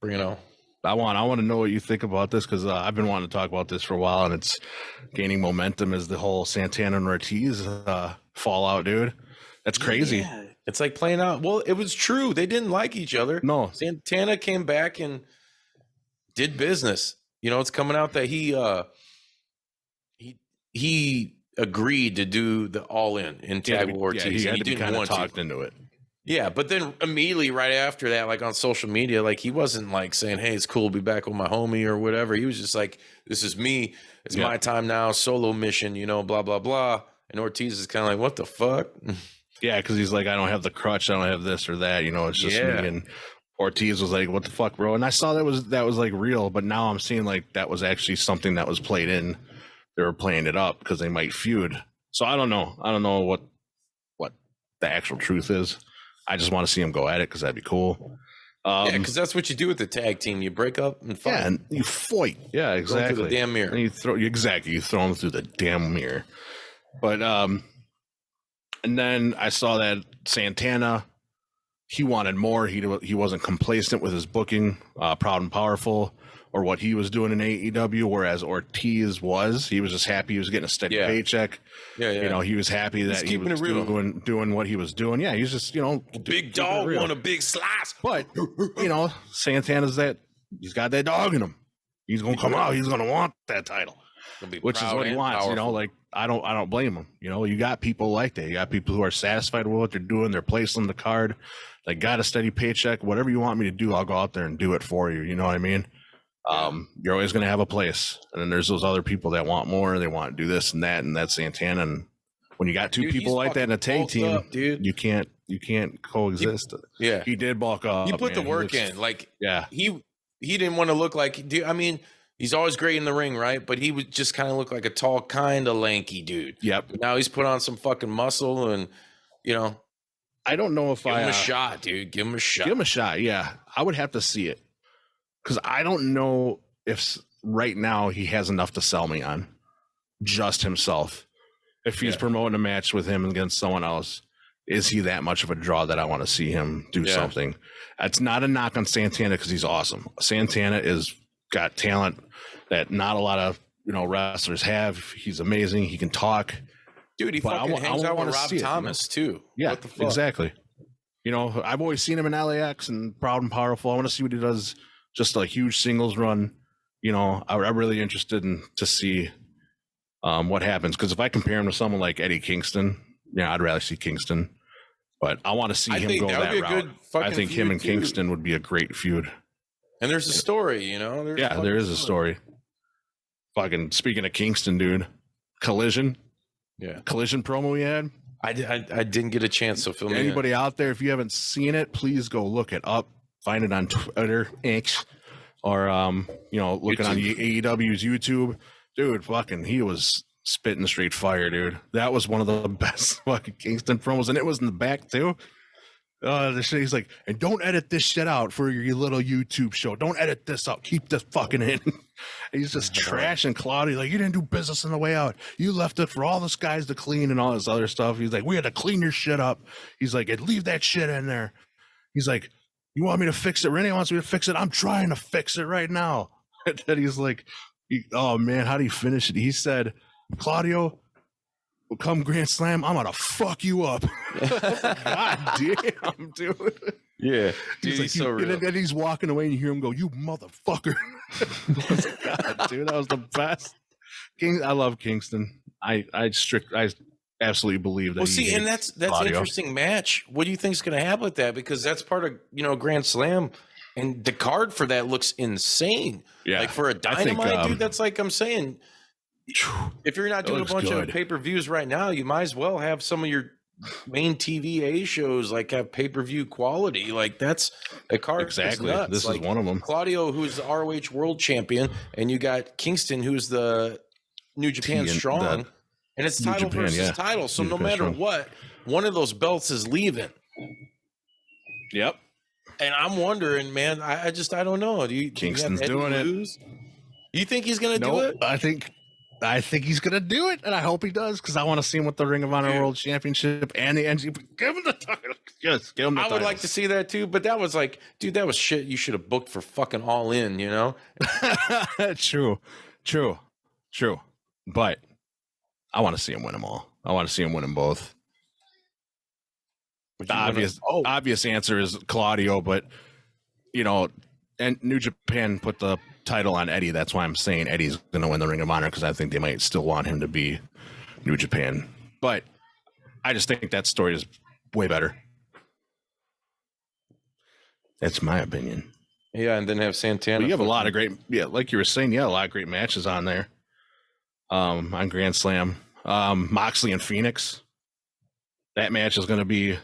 Bring it on. I want to know what you think about this, because I've been wanting to talk about this for a while, and it's gaining momentum as the whole Santana and Ortiz fallout, dude. That's crazy. Yeah. It's like playing out. Well, it was true. They didn't like each other. No. Santana came back and did business. You know, it's coming out that he agreed to do the all-in tag with Ortiz. He didn't want to talked into it. Yeah, but then immediately right after that, like on social media, like he wasn't like saying, "Hey, it's cool to be back with my homie" or whatever. He was just like, "This is me. It's my time now. Solo mission, you know, blah blah blah." And Ortiz is kind of like, "What the fuck?" Yeah, because he's like, "I don't have the crutch. I don't have this or that. You know, it's just me." And Ortiz was like, "What the fuck, bro?" And I saw that was like real, but now I'm seeing like that was actually something that was played in. They were playing it up because they might feud. So I don't know. I don't know what the actual truth is. I just want to see him go at it because that'd be cool. Yeah, because that's what you do with the tag team. You break up and fight. Yeah, and you fight. Yeah, exactly. Through the damn mirror. And you throw them through the damn mirror. But and then I saw that Santana, he wanted more. He wasn't complacent with his booking, Proud and Powerful, or what he was doing in AEW, whereas Ortiz was. He was just happy he was getting a steady paycheck. Yeah. You know, he was happy that he was doing what he was doing. Yeah, he's just, you know, big dog want a big slice. But you know, Santana's he's got that dog in him. He's gonna come out. He's gonna want that title, which is what he wants. Powerful. You know, like I don't blame him. You know, you got people like that. You got people who are satisfied with what they're doing. They're placed on the card. They got a steady paycheck. Whatever you want me to do, I'll go out there and do it for you. You know what I mean? You're always going to have a place, and then there's those other people that want more. They want to do this and that, and that's Santana. And when you got two people like that in a tag team, you can't coexist. He did bulk up. He put the work in. Like, he didn't want to look like. I mean, He's always great in the ring, right? But he would just kind of look like a tall, kind of lanky dude. Yep. Now he's put on some fucking muscle, and I don't know if give him a shot, dude. Give him a shot. Give him a shot. Yeah, I would have to see it because I don't know if right now he has enough to sell me on just himself. If he's promoting a match with him against someone else, is he that much of a draw that I want to see him do something? It's not a knock on Santana because he's awesome. Santana is got talent that not a lot of wrestlers have. He's amazing. He can talk. Dude, he fucking hangs out with Rob Thomas too. Yeah, what the fuck? Exactly. I've always seen him in LAX and Proud and Powerful. I want to see what he does. Just a huge singles run. I'm really interested to see what happens, because if I compare him to someone like Eddie Kingston, I'd rather see Kingston. But I want to see him go that route. I think him and Kingston would be a great feud. And there's a story, there is a story. Fucking speaking of Kingston, dude, Collision promo we had. I didn't get a chance, so fill me in. Anybody out there, if you haven't seen it, please go look it up. Find it on Twitter, X, or looking on AEW's YouTube. Dude, fucking, he was spitting straight fire, dude. That was one of the best fucking Kingston promos, and it was in the back too. He's like, and don't edit this shit out for your little YouTube show. Don't edit this out. Keep this fucking in. He's just trashing Claudio. Like, you didn't do business on the way out. You left it for all those guys to clean and all this other stuff. He's like, we had to clean your shit up. He's like, leave that shit in there. He's like, you want me to fix it? Renee wants me to fix it. I'm trying to fix it right now. And then he's like, oh man, how do you finish it? He said, Claudio, come Grand Slam, I'm gonna fuck you up. God damn, dude. Yeah, dude, he's so real. And then he's walking away, and you hear him go, "You motherfucker!" God, dude, that was the best. I love Kingston. I absolutely believe that. Well, see, and that's an interesting match. What do you think is going to happen with that? Because that's part of Grand Slam, and the card for that looks insane. Yeah, like for a Dynamite, dude. That's like I'm saying. If you're not doing a bunch of pay-per-views right now, you might as well have some of your main TVA shows like have pay-per-view quality. Like that's a card. Exactly. This is one of them. Claudio, who's the ROH World Champion, and you got Kingston, who's the New Japan Strong, and it's title versus title. So no matter what, one of those belts is leaving. Yep. And I'm wondering, man. I don't know. Kingston's doing it. You think he's going to do it? I think he's gonna do it, and I hope he does, because I want to see him with the Ring of Honor World Championship and the NG. Give him the title. Yes, give him the title. I would like to see that too, but that was like, dude, that was shit you should have booked for fucking All In, True. But I want to see him win them all. I want to see him win them both. The obvious answer is Claudio, but and New Japan put the title on Eddie. That's why I'm saying Eddie's going to win the Ring of Honor, because I think they might still want him to be New Japan. But I just think that story is way better. That's my opinion. Yeah, and then have Santana. But you have a lot of great, like you were saying, a lot of great matches on there. On Grand Slam, Moxley and Phoenix. That match is going to be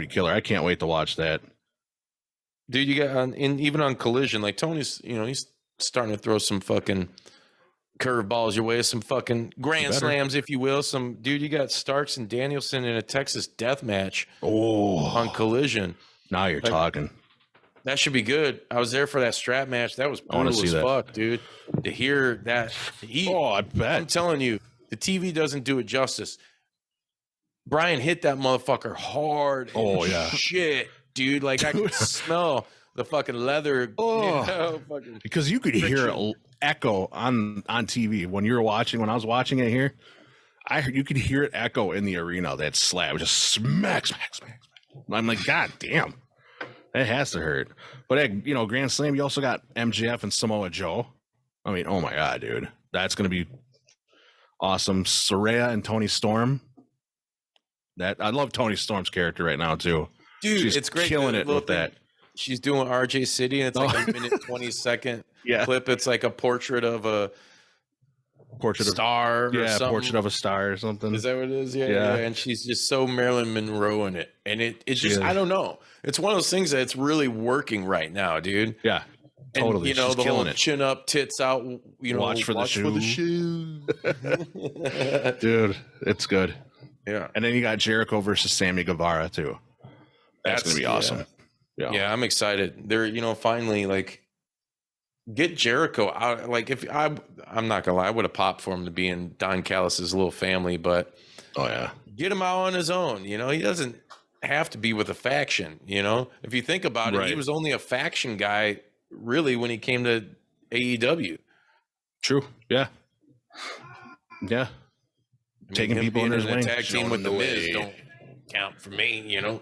killer. I can't wait to watch that. Dude, you got even on Collision, like Tony's, he's starting to throw some fucking curveballs your way, some fucking grand slams, if you will. You got Starks and Danielson in a Texas death match on Collision. Now you're talking. That should be good. I was there for that strap match. That was brutal as fuck, dude. To hear that I bet. I'm telling you, the TV doesn't do it justice. Brian hit that motherfucker hard. Oh yeah. Shit. Dude, like I could smell the fucking leather. Because you could hear it echo on TV when you were watching. When I was watching it here, you could hear it echo in the arena. That slap just smack. I'm like, God damn, that has to hurt. But at Grand Slam, you also got MJF and Samoa Joe. I mean, oh my God, dude, that's gonna be awesome. Saraya and Toni Storm. I love Toni Storm's character right now too. Dude, it's great. Killing it with that. She's doing RJ City, and it's like a minute 20-second clip. It's like a portrait of a star or something. Portrait of a star or something. Is that what it is? Yeah. And she's just so Marilyn Monroe in it. And it just, I don't know. It's one of those things that it's really working right now, dude. Yeah. Totally. You know, she's the whole killing it. chin up, tits out, you know, Watch for the shoe. Dude, it's good. Yeah. And then you got Jericho versus Sammy Guevara too. That's going to be awesome. Yeah, I'm excited. They're, you know, finally, like, get Jericho out. Like, if I'm not gonna lie, I would have popped for him to be in Don Callis's little family, but get him out on his own. You know, he doesn't have to be with a faction. You know, if you think about it, he was only a faction guy really when he came to AEW. True. Yeah. Yeah. I mean, taking people in his wing. Tag team with the Miz don't count for me. You know.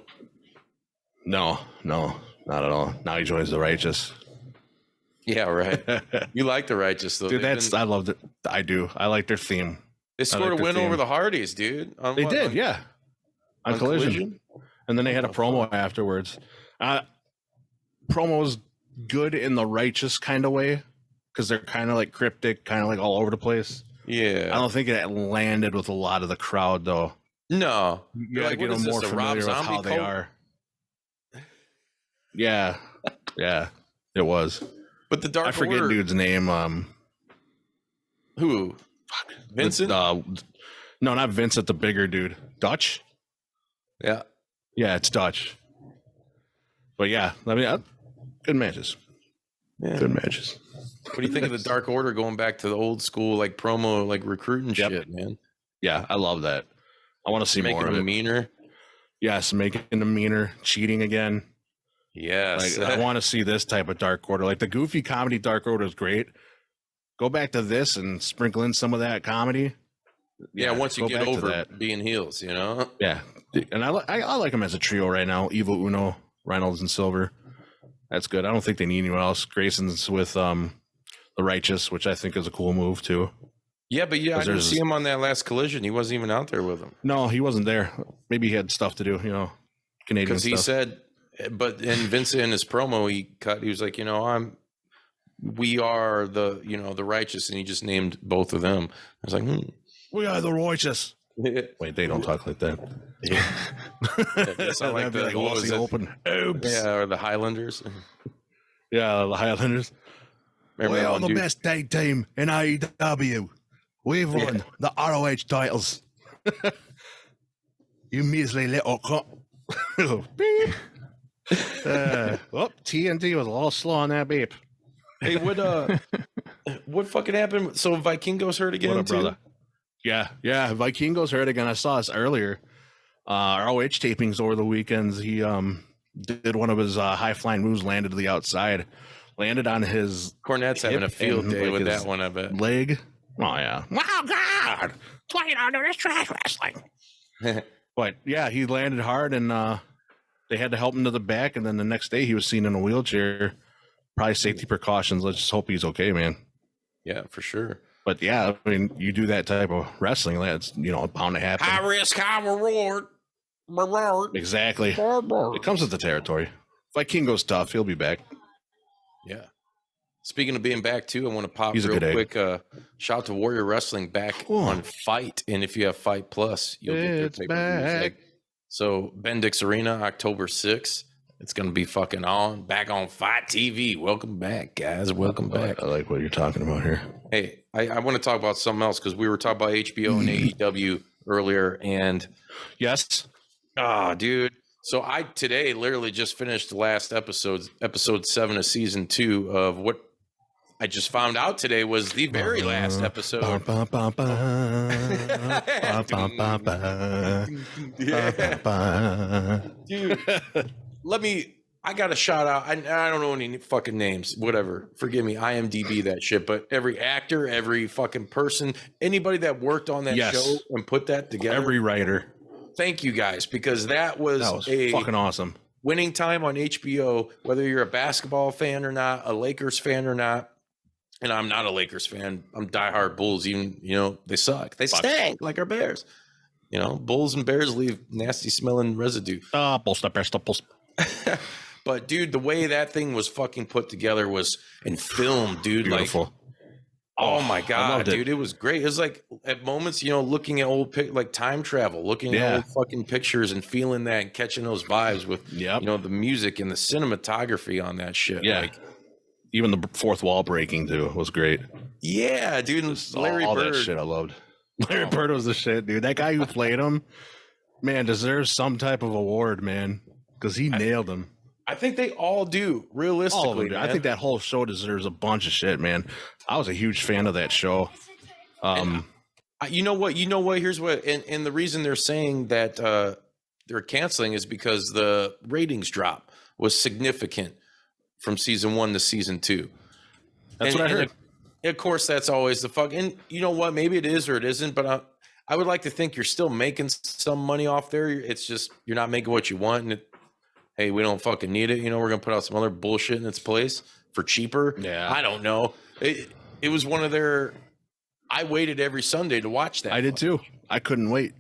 No, not at all. Now he joins the Righteous. Yeah, right. You like the Righteous, though. Dude, I loved it. I do. I like their theme. They scored a win over the Hardys, dude. They did, yeah. On Collision. And then they had a promo afterwards. Promo was good in the Righteous kind of way because they're kind of like cryptic, kind of like all over the place. Yeah. I don't think it landed with a lot of the crowd, though. No. You gotta get them more familiar with how they are. Yeah. Yeah, it was. But the Dark Order... I forget dude's name. Who? Fuck. Vincent? No, not Vincent, the bigger dude. Dutch? Yeah. Yeah, it's Dutch. But yeah, I mean, good matches. Yeah. Good matches. What do you think of the Dark Order going back to the old school, like, promo, like, recruiting shit, man? Yeah, I love that. I want to see more of it. Making them meaner? Yes, making them meaner, cheating again. Yes. Like, I want to see this type of Dark Order. Like, the goofy comedy Dark Order is great. Go back to this and sprinkle in some of that comedy. Yeah, once you get over that, being heels, you know? Yeah. And I like them as a trio right now. Evil Uno, Reynolds, and Silver. That's good. I don't think they need anyone else. Grayson's with the Righteous, which I think is a cool move, too. Yeah, but I didn't see him on that last Collision. He wasn't even out there with them. No, he wasn't there. Maybe he had stuff to do, you know, Canadian stuff. Because he said... But in Vincent, in his promo, he was like, you know, we are the, you know, the Righteous, and he just named both of them. I was like, we are the Righteous. Wait, they don't talk like that. Yeah. That's not like the Aussie Open. Oops. Yeah, or the Highlanders. Yeah, the Highlanders. Remember we are the best tag team in AEW. We've won the ROH titles. You measly little cunt. Beep. TNT was a little slow on that beep. Hey, what fucking happened? So Vikingo's hurt again, brother? Yeah, Vikingo's hurt again. I saw this earlier. ROH tapings over the weekends. He did one of his high flying moves, landed to the outside, landed on his. Cornette's having a field day with that one, I bet. Leg. Oh yeah. Oh God! That's why you don't do this trash wrestling. But yeah, he landed hard and. They had to help him to the back, and then the next day he was seen in a wheelchair. Probably safety precautions. Let's just hope he's okay, man. Yeah, for sure. But yeah, I mean, you do that type of wrestling, that's, you know, bound to happen. High risk, high reward. Exactly. It comes with the territory. Vikingo's tough. He'll be back. Yeah. Speaking of being back too, I want to pop real quick. Shout out to Warrior Wrestling back on Fight, and if you have Fight Plus, you'll get their pay-per-views. So Bendix Arena, October 6th. It's going to be fucking on. Back on Fight TV. Welcome back, guys. Welcome back. I like what you're talking about here. Hey, I want to talk about something else because we were talking about HBO and AEW earlier. And yes. Dude. So I today literally just finished the last episode 7 of season 2 of what I just found out today was the very last episode. Dude, I got a shout out. I don't know any fucking names, whatever. Forgive me, IMDb that shit. But every actor, every fucking person, anybody that worked on that show and put that together. Every writer. Thank you guys, because that was a fucking awesome. Winning time on HBO, whether you're a basketball fan or not, a Lakers fan or not. And I'm not a Lakers fan. I'm diehard Bulls. Even, you know, they suck. They stink like our Bears. You know, Bulls and Bears leave nasty smelling residue. Bulls. But dude, the way that thing was fucking put together was in film, dude. Beautiful. Like, oh my God, dude. It was great. It was like at moments, you know, looking at old like time travel, looking at old fucking pictures and feeling that and catching those vibes with, you know, the music and the cinematography on that shit. Yeah. Like, Even the fourth wall breaking too was great. Yeah, dude. Larry all Bird. that shit I loved. Larry Bird was the shit, dude. That guy who played him, man, deserves some type of award, man, because he nailed him. I think they all do, realistically. All of them, I think that whole show deserves a bunch of shit, man. I was a huge fan of that show. You know what? Here's what, and the reason they're saying that they're canceling is because the ratings drop was significant from season 1 to season 2. That's what I heard. Of course, that's always the fuck. And you know what? Maybe it is or it isn't, but I would like to think you're still making some money off there. It's just you're not making what you want, and hey, we don't fucking need it. You know, we're gonna put out some other bullshit in its place for cheaper. Yeah, I don't know. It was one of their. I waited every Sunday to watch that. I did too. I couldn't wait.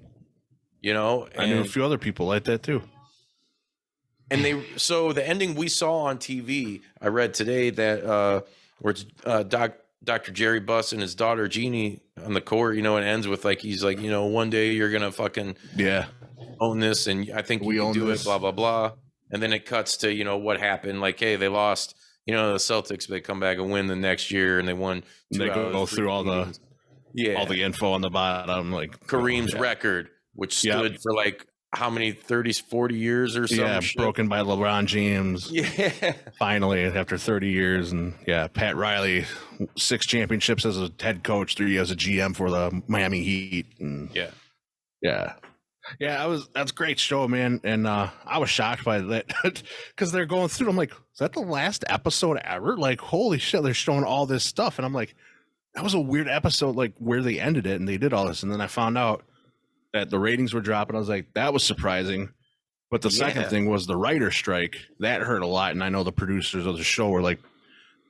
You know, I knew a few other people like that too. And so the ending we saw on TV, I read today that where it's Dr. Jerry Buss and his daughter Jeannie on the court, you know, it ends with like, he's like, you know, one day you're going to fucking own this. And I think we can do it, blah, blah, blah. And then it cuts to, you know, what happened. Like, hey, they lost, you know, the Celtics, they come back and win the next year and they won. They go through all the info on the bottom, like Kareem's record, which stood for like how many 30s, 40 years or something. Yeah, broken by LeBron James. Yeah. Finally, after 30 years. And Pat Riley, 6 championships as a head coach, 3 as a GM for the Miami Heat. And that's a great show, man. And I was shocked by that because they're going through. I'm like, is that the last episode ever? Like, holy shit, they're showing all this stuff. And I'm like, that was a weird episode, like where they ended it and they did all this. And then I found out that the ratings were dropping. I was like, that was surprising. But the second thing was the writer strike. That hurt a lot. And I know the producers of the show were like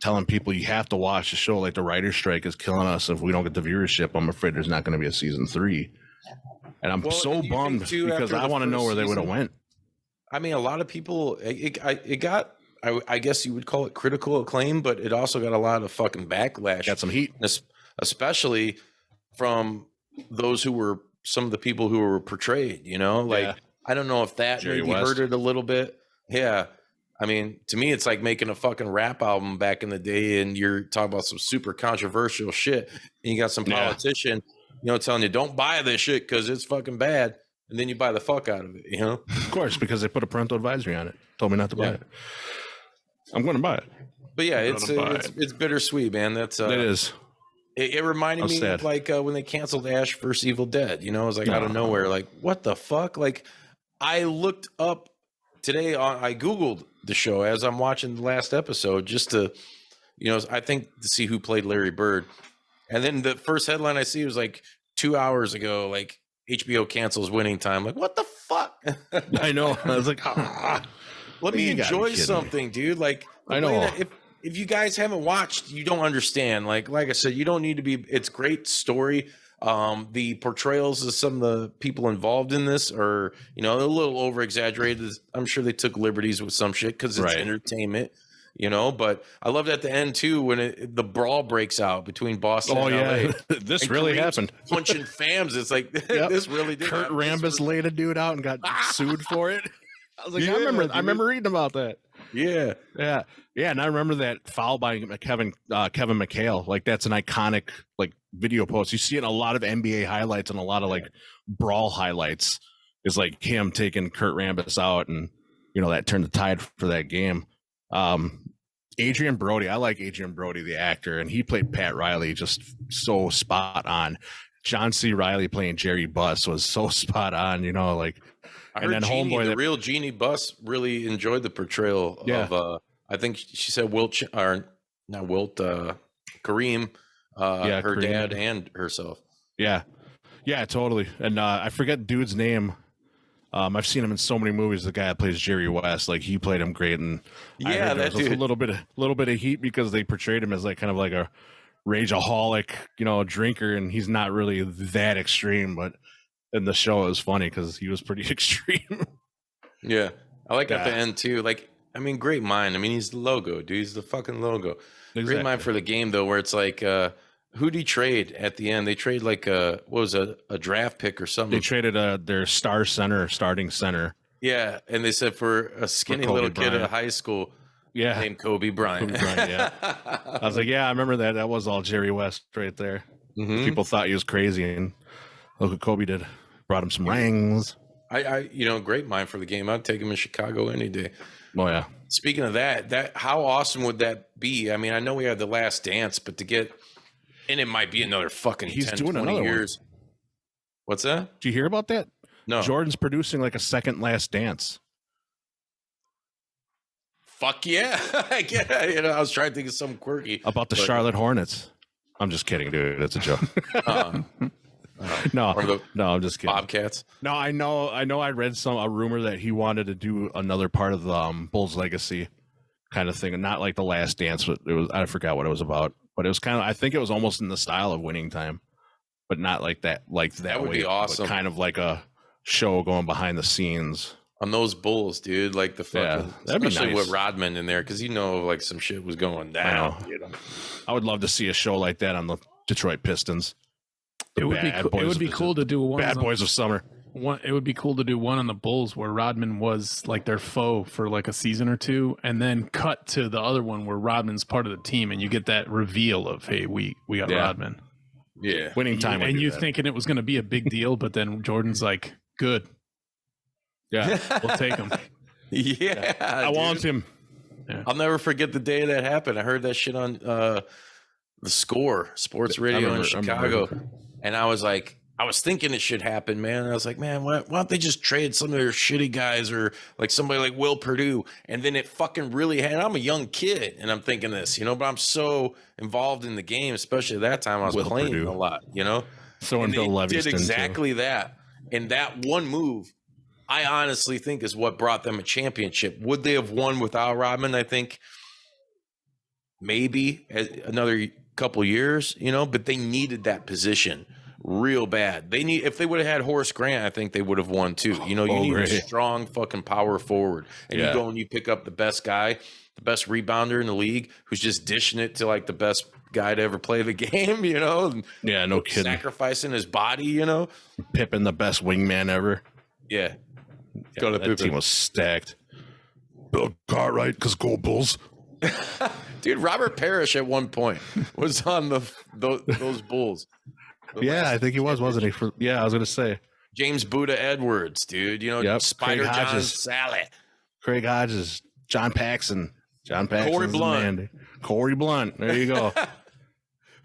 telling people, you have to watch the show. Like, the writer strike is killing us. If we don't get the viership, I'm afraid there's not going to be a season 3. And I'm so bummed because I want to know where they would have went. I mean, a lot of people, it got, I guess you would call it critical acclaim, but it also got a lot of fucking backlash. Got some heat. Especially from those who were some of the people who were portrayed, you know, like, I don't know if that maybe hurt it a little bit. Yeah. I mean, to me, it's like making a fucking rap album back in the day and you're talking about some super controversial shit. And you got some politician, you know, telling you don't buy this shit because it's fucking bad. And then you buy the fuck out of it, you know? Of course, because they put a parental advisory on it. Told me not to buy it. I'm going to buy it. But yeah, it's bittersweet, man. That's it is. It reminded me of like when they canceled Ash vs. Evil Dead. You know, it was like out of nowhere. Like, what the fuck? Like, I looked up today. I Googled the show as I'm watching the last episode just to, you know, I think to see who played Larry Bird. And then the first headline I see was like 2 hours ago, like HBO cancels Winning Time. Like, what the fuck? I know. I was like, let me enjoy something, dude. Like, I know. If you guys haven't watched, you don't understand. Like I said, you don't need to be. It's great story. The portrayals of some of the people involved in this are, you know, a little over exaggerated. I'm sure they took liberties with some shit because it's entertainment, you know. But I loved at the end too when the brawl breaks out between Boston and LA. This and really Kareem's happened. Punching fams. It's like this really did. Kurt Rambis laid a dude out and got sued for it. I was like, I remember reading about that. Yeah. And I remember that foul by Kevin McHale. Like, that's an iconic like video post. You see it in a lot of NBA highlights and a lot of like brawl highlights. Is like him taking Kurt Rambis out, and you know that turned the tide for that game. Adrian Brody, I like Adrian Brody, the actor, and he played Pat Riley just so spot on. John C. Reilly playing Jerry Buss was so spot on, you know, like. I heard the real Jeannie Buss really enjoyed the portrayal of I think she said Kareem, her Kareem. dad and herself. Yeah, totally. And I forget dude's name. I've seen him in so many movies. The guy that plays Jerry West, like he played him great. And yeah, that dude. A little bit of heat because they portrayed him as like kind of like a rageaholic, you know, drinker, and he's not really that extreme, but. And the show was funny because he was pretty extreme. Yeah. I like at the end too. Like, I mean, great mind. I mean, he's the logo, dude. He's the fucking logo. Exactly. Great mind for the game though, where it's like, who'd he trade at the end? They trade like a draft pick or something. They traded their starting center. Yeah. And they said for a skinny little kid at high school, Yeah. named Kobe Bryant. Kobe Bryant, yeah. I was like, yeah, I remember that. That was all Jerry West right there. Mhm. People thought he was crazy, and look what Kobe did. Brought him some rings. Great mind for the game. I'd take him in Chicago any day. Oh yeah. Speaking of that how awesome would that be? I mean, I know we had The Last Dance, but to get, and it might be another fucking He's 10, doing 20 another years. one. What's that? Did you hear about that? No. Jordan's producing like a second Last Dance. Fuck yeah. I was trying to think of something quirky. About the Charlotte Hornets. I'm just kidding, dude. It's a joke. No, I'm just kidding. Bobcats. No, I know. I read a rumor that he wanted to do another part of the Bulls legacy kind of thing, and not like The Last Dance. But I forgot what it was about. But it was kind of, I think it was almost in the style of Winning Time, but not like that. Like that would way, be awesome. Kind of like a show going behind the scenes On those Bulls, dude, like the fucking, that'd be especially nice. with Rodman in there, because like some shit was going down. I would love to see a show like that on the Detroit Pistons. It would be cool to do one. Bad Boys of Summer. It would be cool to do one on the Bulls where Rodman was like their foe for like a season or two, and then cut to the other one where Rodman's part of the team, and you get that reveal of, hey, we got Rodman. Yeah, Winning Time. And you thinking it was going to be a big deal, but then Jordan's like, good. Yeah, we'll take him. Yeah, I want him. Yeah. I'll never forget the day that happened. I heard that shit on the Score sports radio in Chicago, and I was like, I was thinking it should happen, man. And I was like, man, why don't they just trade some of their shitty guys or like somebody like Will Perdue? And then it fucking really had. I'm a young kid, and I'm thinking this, but I'm so involved in the game, especially at that time. I was Will playing Perdue. a lot, So and Bill they Livingston did exactly that. And that one move, I honestly think, is what brought them a championship. Would they have won without Rodman? I think maybe another couple years, but they needed that position real bad. If they would have had Horace Grant, I think they would have won too. You need a strong fucking power forward, and you go and you pick up the best guy, the best rebounder in the league, who's just dishing it to like the best guy to ever play the game. And yeah, no kidding, sacrificing his body. Pippen, the best wingman ever. Yeah, Go to that team was stacked. Bill Cartwright, because go Bulls. Dude, Robert Parrish at one point was on those Bulls. I think he was, wasn't he? I was going to say. James Buddha Edwards, dude. Spider John Sally. Craig Hodges. John Paxson. Corey Blunt. Corey Blunt. There you go.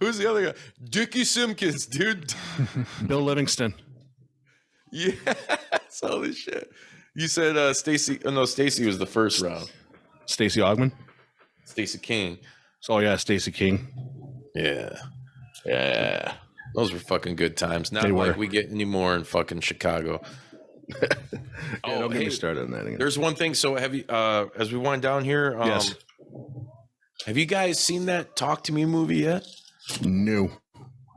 Who's the other guy? Dickie Simpkins, dude. Bill Livingston. Yeah. Holy shit. You said Stacy. Oh, no, Stacy was the first round. Stacey Augman? Stacey King. Oh, yeah, Stacey King. Yeah. Yeah. Those were fucking good times. Not like we get any more in fucking Chicago. Don't get me started on that again. There's one thing. So have you, as we wind down here, yes. Have you guys seen that Talk to Me movie yet? No.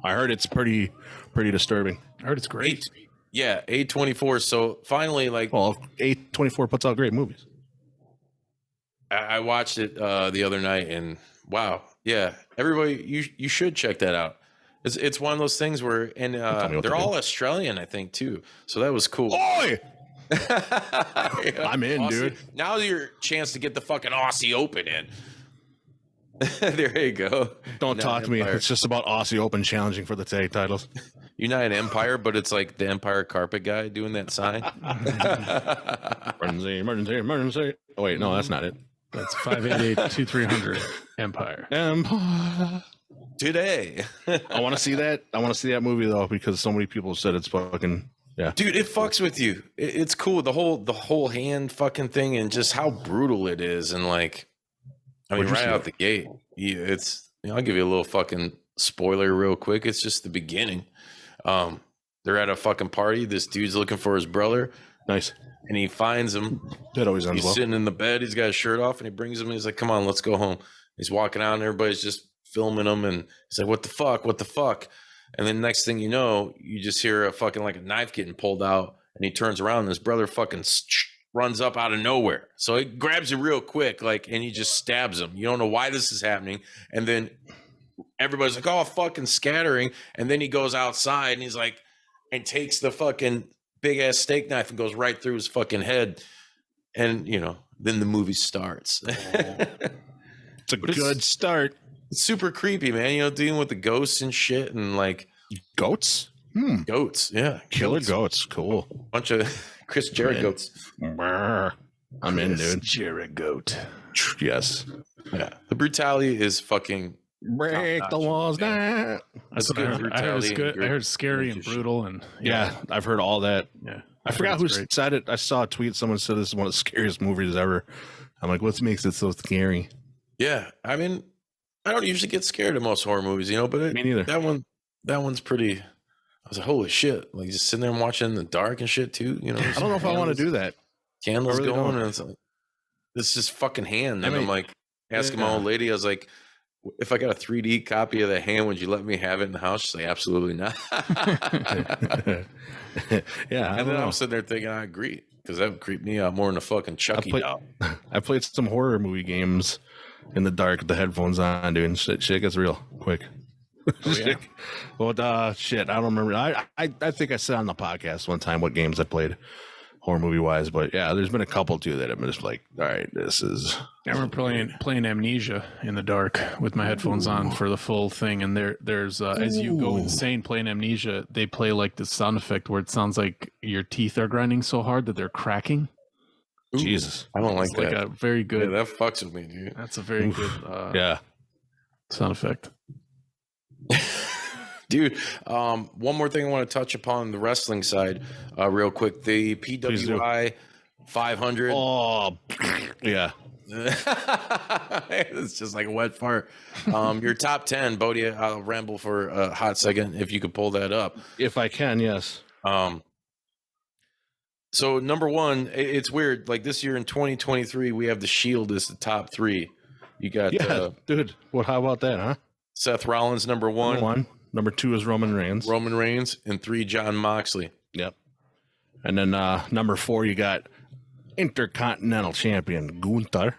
I heard it's pretty disturbing. I heard it's great. Yeah, A24. So finally, A24 puts out great movies. I watched it the other night, and wow, yeah, everybody, you should check that out. It's one of those things where, and they're all Australian, I think, too. So that was cool. Oi! I'm in, Aussie, dude. Now's your chance to get the fucking Aussie Open in. There you go. Don't talk to me. Empire. It's just about Aussie Open challenging for the tag titles. United Empire, but it's like the Empire Carpet guy doing that sign. Emergency. Oh, wait, no, that's not it. That's 588-2300 Empire. Today. I want to see that. I want to see that movie, though, because so many people said it's fucking, yeah. Dude, it fucks with you. It's cool. The whole hand fucking thing and just how brutal it is. And like, I mean, right out the gate, it's, I'll give you a little fucking spoiler real quick. It's just the beginning. They're at a fucking party. This dude's looking for his brother. Nice. And he finds him. That always ends He's well. sitting in the bed. He's got his shirt off, and he brings him. And he's like, "Come on, let's go home." He's walking out, and everybody's just filming him. And he's like, "What the fuck? What the fuck?" And then next thing you know, you just hear a fucking like a knife getting pulled out, and he turns around, and his brother fucking runs up out of nowhere. So he grabs you real quick, and he just stabs him. You don't know why this is happening, and then everybody's like, "Oh, fucking scattering!" And then he goes outside, and he's like, and takes the fucking big ass steak knife and goes right through his fucking head. And then the movie starts. It's a good start. It's super creepy, man. You know, dealing with the ghosts and shit, and like goats. Goats, yeah, Killer goats. Cool. Bunch of Chris Jarrett goats. I'm in, dude. Jarrett goat. Yes. Yeah, the brutality is fucking break the walls down. That's what I heard. I heard scary and brutal, and yeah, I've heard all that. Yeah, I forgot who said it. I saw a tweet. Someone said this is one of the scariest movies ever. I'm like, what makes it so scary? Yeah, I mean, I don't usually get scared of most horror movies, you know, but me neither. That one's pretty. I was like, holy shit! Like just sitting there and watching in the dark and shit too. You know, I don't know if I want to do that. Candles really going, and it's like this is fucking hand. And I'm like asking my old lady, I was like, if I got a 3D copy of the hand, would you let me have it in the house? She's like, absolutely not. Yeah, and then I'm sitting there thinking, I agree, because that would creep me out more than a fucking Chucky doll. I played some horror movie games in the dark with the headphones on, dude, and shit gets real quick. Oh, yeah. Well, shit, I don't remember. I think I said on the podcast one time what games I played horror movie wise, but yeah, there's been a couple too that I'm just like, all right, this is. I remember playing Amnesia in the dark with my headphones on for the full thing, and there's as you go insane playing Amnesia, they play like this sound effect where it sounds like your teeth are grinding so hard that they're cracking. Ooh, Jesus, I don't like that. Like a very good. Yeah, that fucks with me, dude. That's a very good. Sound effect. Dude, one more thing I want to touch upon the wrestling side real quick. The PWI 500. Oh, yeah. It's just like a wet fart. Your top 10, Bodie, I'll ramble for a hot second if you could pull that up. If I can, yes. So number one, it's weird. Like this year in 2023, we have the Shield as the top 3. You got dude. Well, how about that, huh? Seth Rollins, number one. Number 2 is Roman Reigns. And 3, Jon Moxley. Yep. And then number 4, you got Intercontinental Champion Gunther.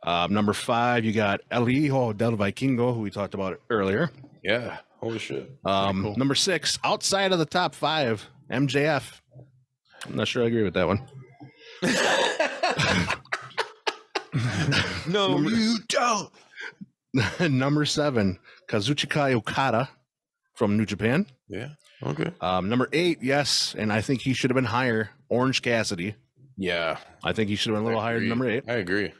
Number 5, you got El Hijo del Vikingo, who we talked about earlier. Yeah. Holy shit. Cool. Number 6, outside of the top 5, MJF. I'm not sure I agree with that one. No, you don't. Number 7, Kazuchika Okada from New Japan. Yeah. Okay. Number 8, yes, and I think he should have been higher. Orange Cassidy. Yeah. I think he should have been a little higher than number 8. I agree.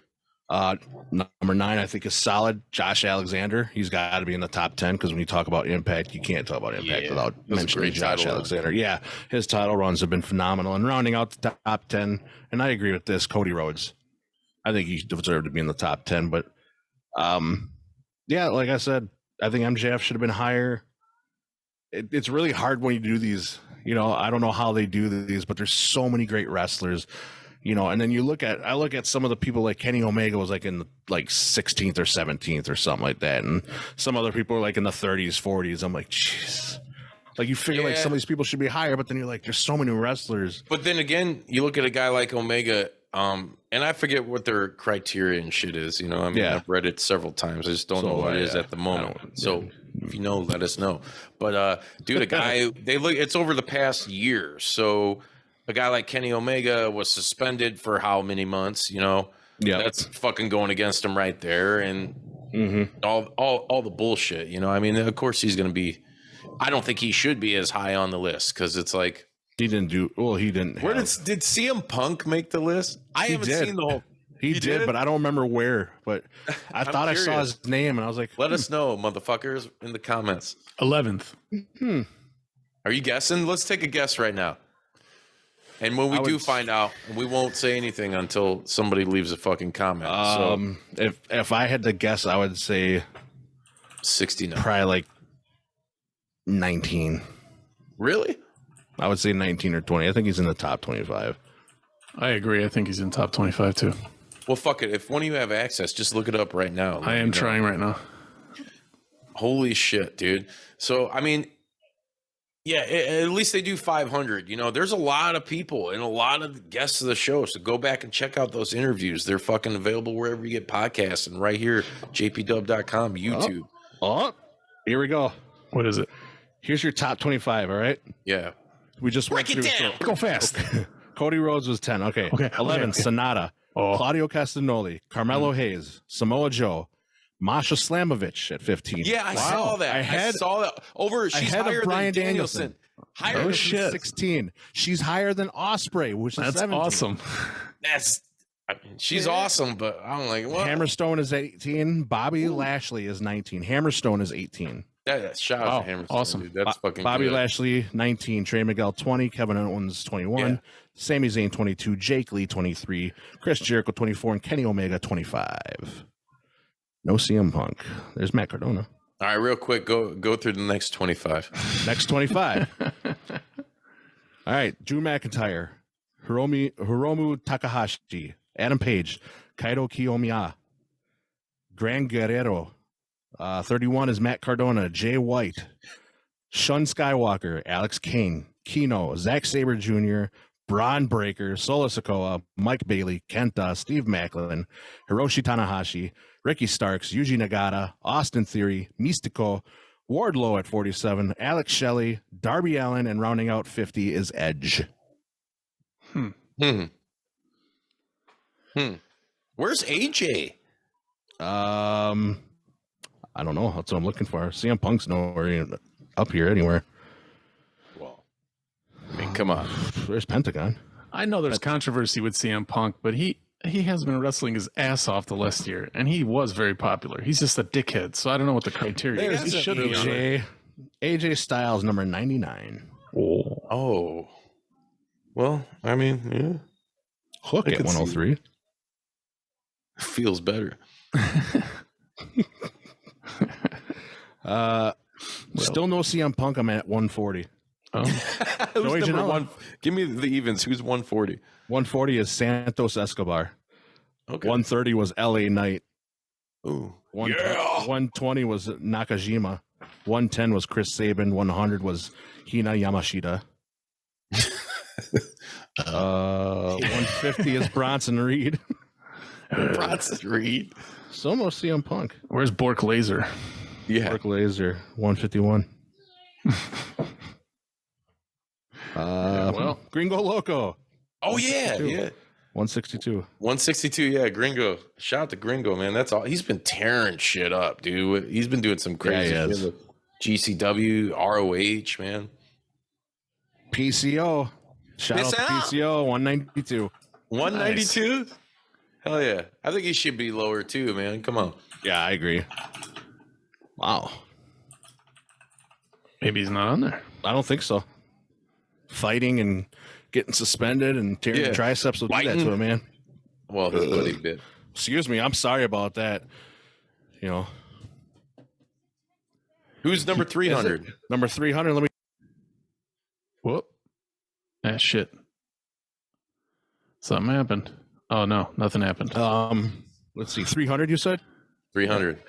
Number 9, I think is solid. Josh Alexander. He's got to be in the top 10 because when you talk about Impact, you can't talk about Impact without mentioning Josh Alexander. Yeah, his title runs have been phenomenal. And rounding out the top 10, and I agree with this, Cody Rhodes. I think he deserved to be in the top 10, but yeah, like I said, I think MJF should have been higher. It's really hard when you do these. You know, I don't know how they do these, but there's so many great wrestlers. You know, and then I look at some of the people like Kenny Omega was like in the 16th or 17th or something like that, and some other people are like in the 30s, 40s. I'm like, jeez. Like you figure like some of these people should be higher, but then you're like, there's so many wrestlers. But then again, you look at a guy like Omega. And I forget what their criteria and shit is, you know. I mean, I've read it several times. I just don't know what it is at the moment. So if you know, let us know. But dude, a guy it's over the past year. So a guy like Kenny Omega was suspended for how many months, you know? Yeah. That's fucking going against him right there. And all the bullshit, you know. I mean, of course he's gonna be I don't think he should be as high on the list because it's like he didn't do well. He didn't. Where did CM Punk make the list? I haven't seen the whole. He did, but I don't remember where. But I thought curious. I saw his name, and I was like, "Let us know, motherfuckers, in the comments." 11th. Are you guessing? Let's take a guess right now. And when we do find out, we won't say anything until somebody leaves a fucking comment. So if I had to guess, I would say 69. Probably like 19. Really? I would say 19 or 20. I think he's in the top 25. I agree. I think he's in top 25 too. Well, fuck it. If one of you have access, just look it up right now. I am trying right now. Holy shit, dude. So, I mean, yeah, at least they do 500. You know, there's a lot of people and a lot of guests of the show. So go back and check out those interviews. They're fucking available wherever you get podcasts and right here, jpdub.com, YouTube. Oh, here we go. What is it? Here's your top 25, all right? Yeah. We just break it down. Go fast. Okay. Cody Rhodes was 10. Okay. 11, Sonata. Claudio Castagnoli, Carmelo Hayes, Samoa Joe, Masha Slamovich at 15. Yeah, I saw that. I saw that. She's higher than Danielson. Higher than 16. She's higher than Ospreay, which is 17. Awesome. She's awesome, but I'm like, what? Hammerstone is 18. Bobby Lashley is 19. Hammerstone is 18. Shout out to Hammerstone. Awesome. Dude. That's fucking Bobby good. Lashley, 19. Trey Miguel, 20. Kevin Owens, 21. Yeah. Sami Zayn, 22. Jake Lee, 23. Chris Jericho, 24. And Kenny Omega, 25. No CM Punk. There's Matt Cardona. All right, real quick, go through the next 25. Next 25. All right, Drew McIntyre, Hiromu Takahashi, Adam Page, Kaito Kiyomiya, Gran Guerrero. 31 is Matt Cardona, Jay White, Shun Skywalker, Alex King, Kino, Zack Sabre Jr., Braun Breaker, Solo Sikoa, Mike Bailey, Kenta, Steve Macklin, Hiroshi Tanahashi, Ricky Starks, Yuji Nagata, Austin Theory, Mystico, Wardlow at 47, Alex Shelley, Darby Allin, and rounding out 50 is Edge. Where's AJ? I don't know. That's what I'm looking for. CM Punk's nowhere up here anywhere. Well, I mean, come on. There's Pentagon. I know there's controversy with CM Punk, but he has been wrestling his ass off the last year, and he was very popular. He's just a dickhead, so I don't know what the criteria is. He should be AJ Styles, number 99. Oh. Well, I mean, yeah. Hook at 103. Feels better. Still no CM Punk. I'm at 140. Who's number one? Give me the evens. Who's 140? 140 is Santos Escobar. Okay. 130 was LA Knight. Ooh. 120 was Nakajima. 110 was Chris Sabin. 100 was Hina Yamashita. 150 is Bronson Reed. Bronson Reed. So no CM Punk. Where's Bork Laser? Yeah. Bork Laser, 151. Well, Gringo Loco. Oh, yeah. 162. 162, yeah, Gringo. Shout out to Gringo, man. That's all. He's been tearing shit up, dude. He's been doing some crazy shit with GCW, ROH, man. PCO. Shout out to PCO, 192. 192? Nice. Hell yeah. I think he should be lower too, man. Come on. Yeah, I agree. Wow. Maybe he's not on there. I don't think so. Fighting and getting suspended and tearing triceps will do that to him, man. Well, his buddy bit. Excuse me. I'm sorry about that. You know. Who's number 300? Number 300. Let me. Whoop. Ah, shit. Something happened. Oh, no. Nothing happened. Let's see. 300, you said? 300.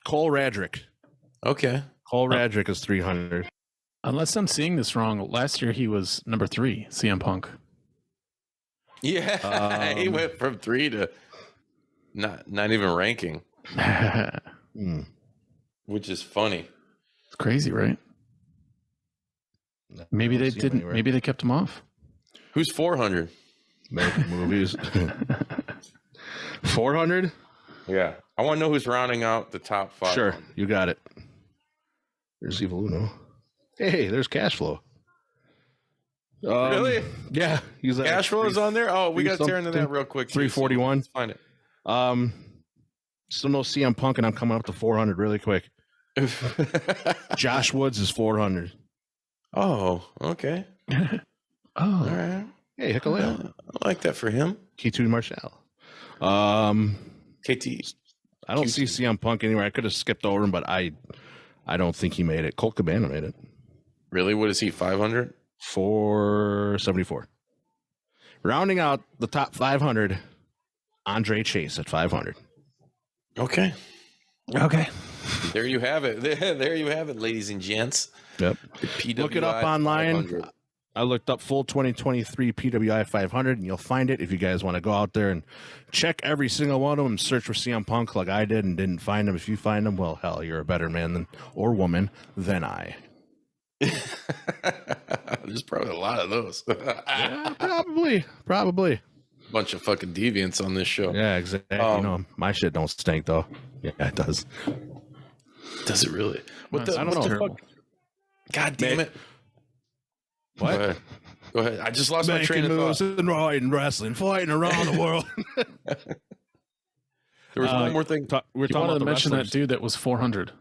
Cole Radrick. Okay. Cole Radrick is 300. Unless I'm seeing this wrong, last year he was number 3, CM Punk. Yeah, he went from 3 to not even ranking, which is funny. It's crazy, right? Maybe they didn't. Anywhere. Maybe they kept him off. Who's 400? Making movies. 400? Yeah, I want to know who's rounding out the top 5. Sure, you got it. There's Evil Uno. Hey, there's Cash Flow. Really? Yeah. He's Cash Flow is on there? Oh, we got to tear into that real quick. 341. Let's find it. Still no CM Punk, and I'm coming up to 400 really quick. Josh Woods is 400. Oh, okay. All right. Hey, Hikaleo. I like that for him. K2 Marshall. KT. I don't see CM Punk anywhere. I could have skipped over him, but I don't think he made it. Colt Cabana made it. Really? What is he, 500? 474. Rounding out the top 500, Andre Chase at 500. Okay. Okay. There you have it. There you have it, ladies and gents. Yep. Look it up online. 500. I looked up full 2023 PWI 500, and you'll find it if you guys want to go out there and check every single one of them. Search for CM Punk like I did and didn't find him. If you find him, well, hell, you're a better man or woman than I. There's probably a lot of those. Yeah, probably. Bunch of fucking deviants on this show. Yeah, exactly. My shit don't stink though. Yeah, it does. Does it really? I don't know. Fuck? God damn it! What? Go ahead. I just lost my train of thought. And riding, wrestling, fighting around the world. There was one more thing. We were talking about mention that dude that was 400.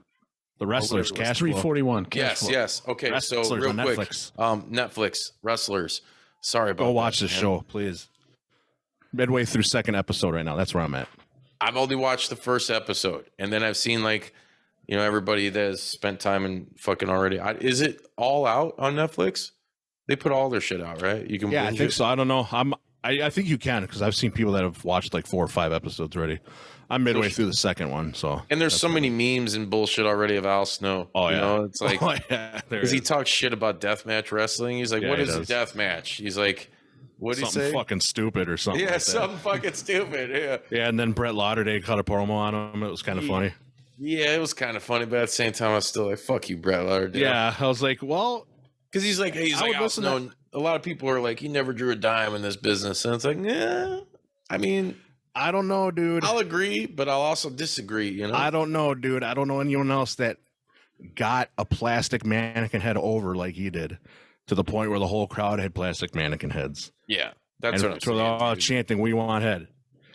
The wrestlers, cash 341. Yes. Okay, wrestlers so real quick, Netflix. Netflix wrestlers. Sorry about Go watch that, the show, please. Midway through second episode right now. That's where I'm at. I've only watched the first episode, and then I've seen everybody that has spent time in fucking already. Is it all out on Netflix? They put all their shit out, right? You can. Yeah, I think so. I don't know. I think you can because I've seen people that have watched like 4 or 5 episodes already. I'm midway through the second one, so. And there's so many memes and bullshit already of Al Snow. Oh yeah, it's like because he talks shit about deathmatch wrestling. He's like, "What is a deathmatch?" He's like, "What do you say?" Fucking stupid or something. Yeah, like something fucking stupid. Yeah. Yeah, and then Brett Lauderdale cut a promo on him. It was kind of funny. Yeah, it was kind of funny, but at the same time, I was still like, "Fuck you, Brett Lauderdale." Yeah, I was like, well, because he's like Al Snow. A lot of people are like, he never drew a dime in this business, and it's like, yeah. I mean, I don't know, dude. I'll agree, but I'll also disagree. I don't know, dude. I don't know anyone else that got a plastic mannequin head over like he did, to the point where the whole crowd had plastic mannequin heads. Yeah, that's what I'm saying. They're all chanting, "We want head,"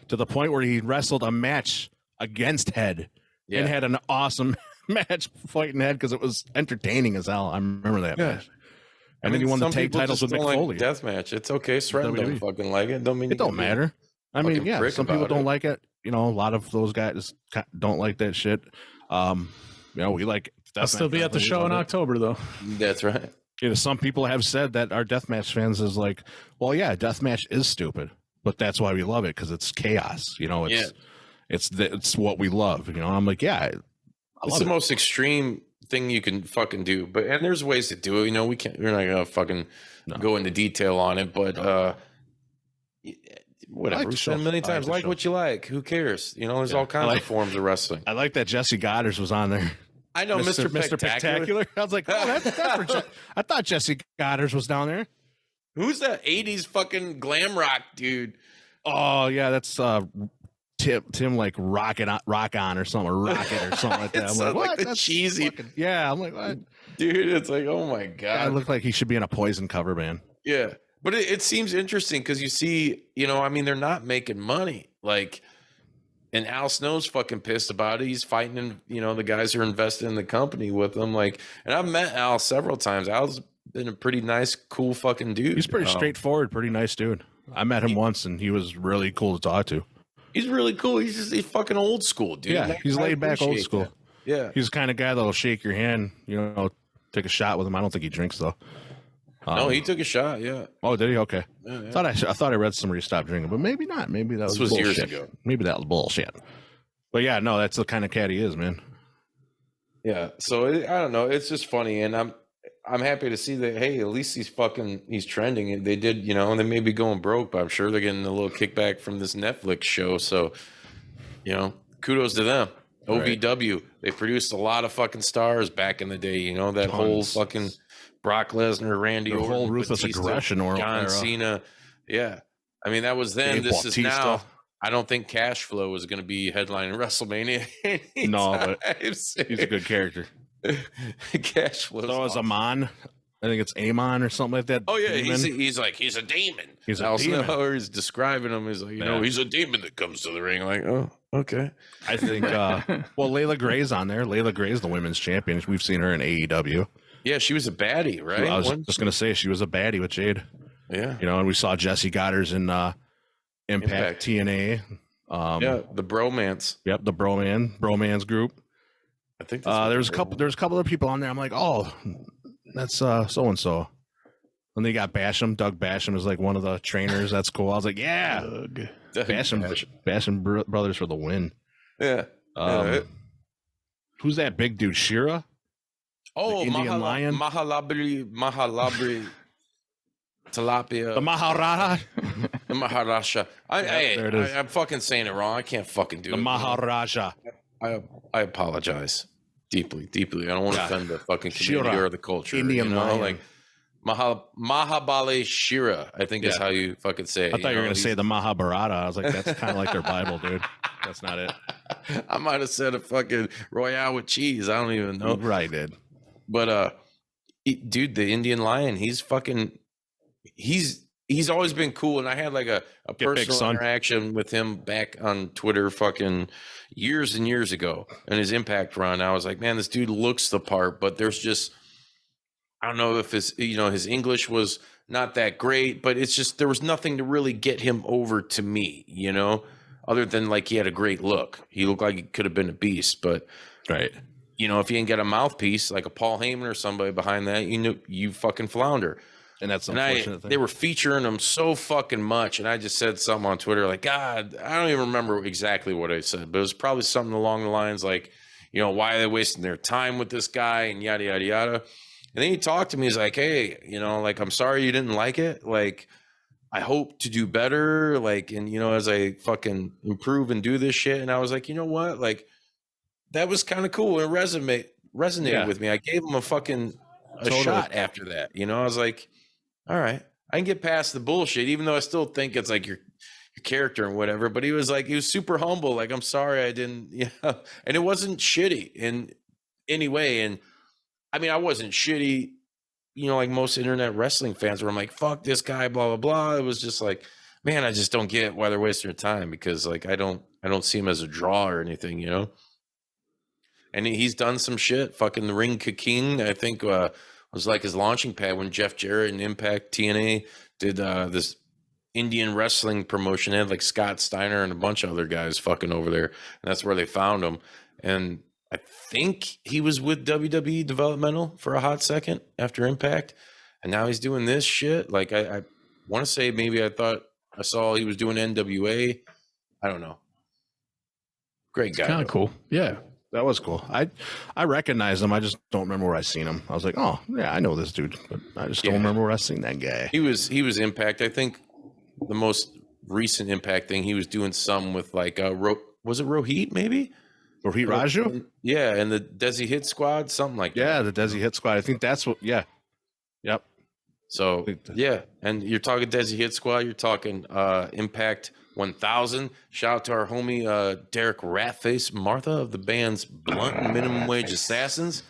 to the point where he wrestled a match against head and had an awesome match fighting head because it was entertaining as hell. I remember that match. And then he won the tag titles with Mick Foley. Deathmatch. It's okay. Stratton don't fucking like it. It don't matter. I mean, yeah, some people don't like it. A lot of those guys don't like that shit. We like. I'll still be at the show in October, though. That's right. Some people have said that our deathmatch fans is like, well, yeah, deathmatch is stupid, but that's why we love it because it's chaos. It's what we love. I'm like, yeah, it's the most extreme thing you can fucking do, and there's ways to do it. We're not gonna fucking go into detail on it, but whatever. We said a million times, like what you like. Who cares? There's all kinds of forms of wrestling. I like that Jesse Goddard was on there. I know Mr. Spectacular. I was like, oh, that's for I thought Jesse Goddard was down there. Who's that 80s fucking glam rock dude? Oh yeah, that's Tim like rock on or something, or rocket or something like that. I'm like, what? That's cheesy. I'm like, what? Dude, it's like, oh my god. I look like he should be in a Poison cover band. Yeah, but it seems interesting because you see, they're not making money. And Al Snow's fucking pissed about it. He's fighting, and the guys are invested in the company with him. And I've met Al several times. Al's been a pretty nice, cool fucking dude. He's pretty straightforward, pretty nice dude. I met him once, and he was really cool to talk to. He's really cool. He's fucking old school, dude. Yeah, he's laid back, old school. That. Yeah, he's the kind of guy that'll shake your hand. Take a shot with him. I don't think he drinks though. No, he took a shot. Yeah. Oh, did he? Okay. Yeah. I thought I read somewhere he stopped drinking, but maybe not. Maybe that was bullshit. Years ago. Maybe that was bullshit. But yeah, no, that's the kind of cat he is, man. Yeah. So I don't know. It's just funny, and I'm happy to see that. Hey, at least he's trending. They did, and they may be going broke, but I'm sure they're getting a little kickback from this Netflix show. So, kudos to them. OVW, they produced a lot of fucking stars back in the day. That Tons. whole fucking Brock Lesnar, Randy Orton, whole Ruthless Batista, Aggression, or John Cena. Yeah, I mean that was then. This is now. I don't think Cash Flow is going to be headlining WrestleMania. No, but he's a good character. Cash Flow. So is Amon. I think it's Amon or something like that. Oh yeah, he's a demon. He's a demon. Or he's describing him as he's a demon that comes to the ring. Like, oh, okay. I think. Layla Gray's on there. Layla Gray's the women's champion. We've seen her in AEW. Yeah, she was a baddie, right? I was just gonna say she was a baddie with Jade. Yeah, and we saw Jesse Goddard's in Impact TNA. The bromance. Yep, the bromance group. I think there's a couple of people on there. I'm like, oh, that's so and so. And they got Basham. Doug Basham is like one of the trainers. That's cool. I was like, yeah, Basham brothers for the win. Yeah. Who's that big dude? Shira. Oh, Indian lion. Mahalabri, tilapia. The Maharaja. The Maharaja. There it is. I'm fucking saying it wrong. I can't fucking do it. The Maharaja. I apologize deeply. I don't want to offend the fucking community or the culture. Indian lion. Mahabali Shira, I think is how you fucking say it. I thought you were going to say the Mahabharata. I was like, that's kind of like their Bible, dude. That's not it. I might have said a fucking Royale with cheese. I don't even know. Right, dude. But dude, the Indian Lion, he's always been cool. And I had like a personal interaction with him back on Twitter fucking years and years ago in his Impact run. I was like, man, this dude looks the part, but there's just, I don't know if his English was not that great, but it's just, there was nothing to really get him over to me, other than like he had a great look. He looked like he could have been a beast, but right. If you didn't get a mouthpiece like a Paul Heyman or somebody behind that, you fucking flounder. And that's the unfortunate thing. They were featuring him so fucking much, and I just said something on Twitter like, God, I don't even remember exactly what I said, but it was probably something along the lines like, why are they wasting their time with this guy and yada yada yada. And then he talked to me. He's like, hey, like, I'm sorry you didn't like it. Like, I hope to do better. Like, and, as I fucking improve and do this shit. And I was like, you know what? Like, that was kind of cool. It resonated with me. I gave him a shot after that. I was like, all right, I can get past the bullshit, even though I still think it's like your character and whatever. But he was super humble. Like, I'm sorry I didn't, and it wasn't shitty in any way. And I mean, I wasn't shitty, like most internet wrestling fans where I'm like, fuck this guy, blah, blah, blah. It was just like, man, I just don't get why they're wasting their time, because like, I don't see him as a draw or anything, and he's done some shit. Fucking the Ring King, I think, was like his launching pad when Jeff Jarrett and Impact TNA did this Indian wrestling promotion. They had like Scott Steiner and a bunch of other guys fucking over there. And that's where they found him. And I think he was with WWE Developmental for a hot second after Impact, and now he's doing this shit. Like, I want to say maybe I thought I saw he was doing NWA. I don't know. Great guy. Kind of cool. Yeah, that was cool. I recognize him. I just don't remember where I seen him. I was like, oh yeah, I know this dude, but I just don't remember where I seen that guy. He was Impact. I think the most recent Impact thing he was doing some with like was it Rohit maybe? Rohit Raju? Yeah, and the Desi Hit Squad, something like that. Yeah, the Desi Hit Squad. I think that's what, yeah. Yep. So, yeah, and you're talking Desi Hit Squad, you're talking Impact 1000. Shout out to our homie Derek Ratface Martha of the band's Blunt and Minimum Wage Assassins.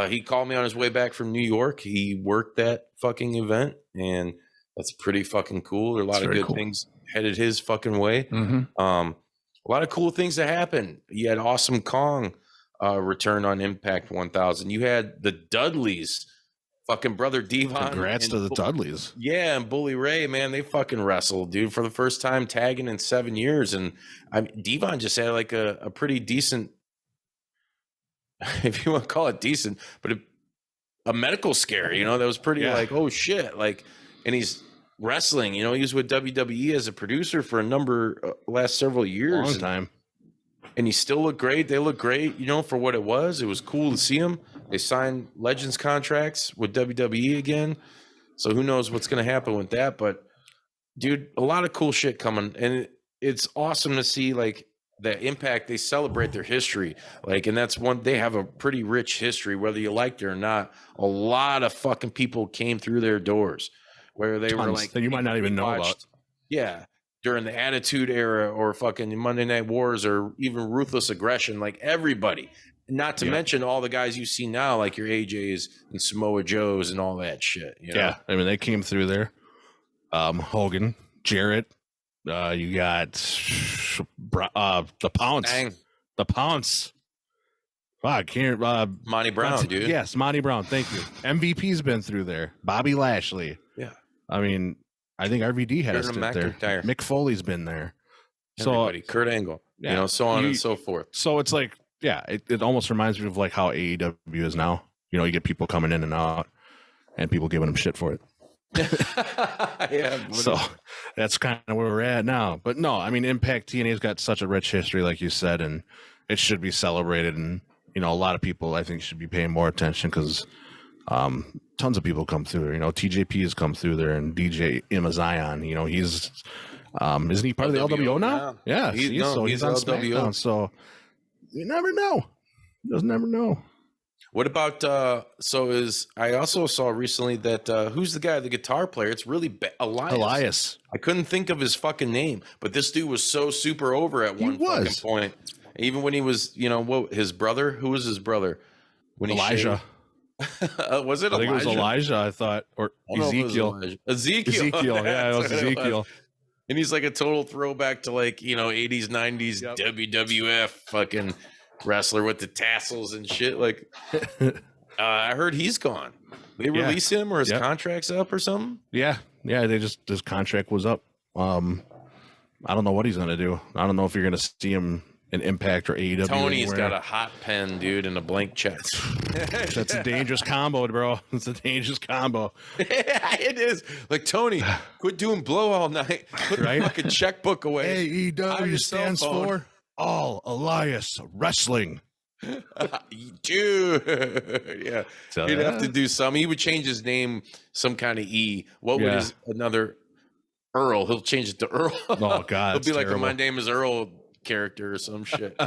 He called me on his way back from New York. He worked that fucking event, and that's pretty fucking cool. There are a lot of good things headed his fucking way. Mm-hmm. A lot of cool things that happened. You had Awesome Kong return on Impact 1000. You had the Dudleys, fucking brother Devon. Congrats to the Dudleys. Yeah, and Bully Ray, man, they fucking wrestled, dude, for the first time tagging in 7 years. And Devon just had like a pretty decent, if you want to call it decent, but a medical scare, that was pretty like, oh shit. Like, and he's wrestling, he was with WWE as a producer for a last several years. Long time. And he still looked great. They look great, for what it was. It was cool to see him. They signed Legends contracts with WWE again. So who knows what's going to happen with that. But, dude, a lot of cool shit coming. And it's awesome to see, like, the Impact. They celebrate their history. Like, and that's they have a pretty rich history, whether you liked it or not. A lot of fucking people came through their doors. Where they were like, that you might not even know about. Yeah, during the Attitude Era or fucking Monday Night Wars or even Ruthless Aggression, like everybody. Not to mention all the guys you see now, like your AJs and Samoa Joes and all that shit. Yeah, I mean, they came through there. Hogan, Jarrett, you got the Pounce. Dang. The Pounce. Fuck, here, Monty Brown, dude. Yes, Monty Brown. Thank you. MVP's been through there. Bobby Lashley. Yeah. I mean, I think RVD had a stint there. Mick Foley's been there. Everybody. So Kurt Angle, so on and so forth. So it's like, it almost reminds me of like how AEW is now. You get people coming in and out and people giving them shit for it. Yeah. So that's kind of where we're at now. But no, I mean, Impact TNA's got such a rich history, like you said, and it should be celebrated. And, a lot of people I think should be paying more attention because tons of people come through there. TJP has come through there, and DJ Zion. He's isn't he part of the LWO now? Yeah, he's on SmackDown. So you never know. You just never know. What about I also saw recently that who's the guy, the guitar player? It's really Elias. I couldn't think of his fucking name, but this dude was so super over at one fucking point. Even when he was, his brother? Who was his brother? When Elijah. Was it Elijah? I think it was Elijah, I thought. Or Ezekiel. Ezekiel, yeah, it was Ezekiel. And he's like a total throwback to 80s, 90s WWF fucking wrestler with the tassels and shit. I heard he's gone. They release him or his contract's up or something? Yeah. His contract was up. I don't know what he's gonna do. I don't know if you're gonna see him in Impact or AEW. Tony's got a hot pen, dude, and a blank check. That's a dangerous combo, bro. It's a dangerous combo. Yeah, it is. Tony, quit doing blow all night. Put the fucking checkbook away. AEW stands for All Elias Wrestling. Dude. Yeah. So, he'd have to do some. He would change his name some kind of E. What would his another Earl? He'll change it to Earl. Oh, God. He'll be terrible. My name is Earl character or some shit.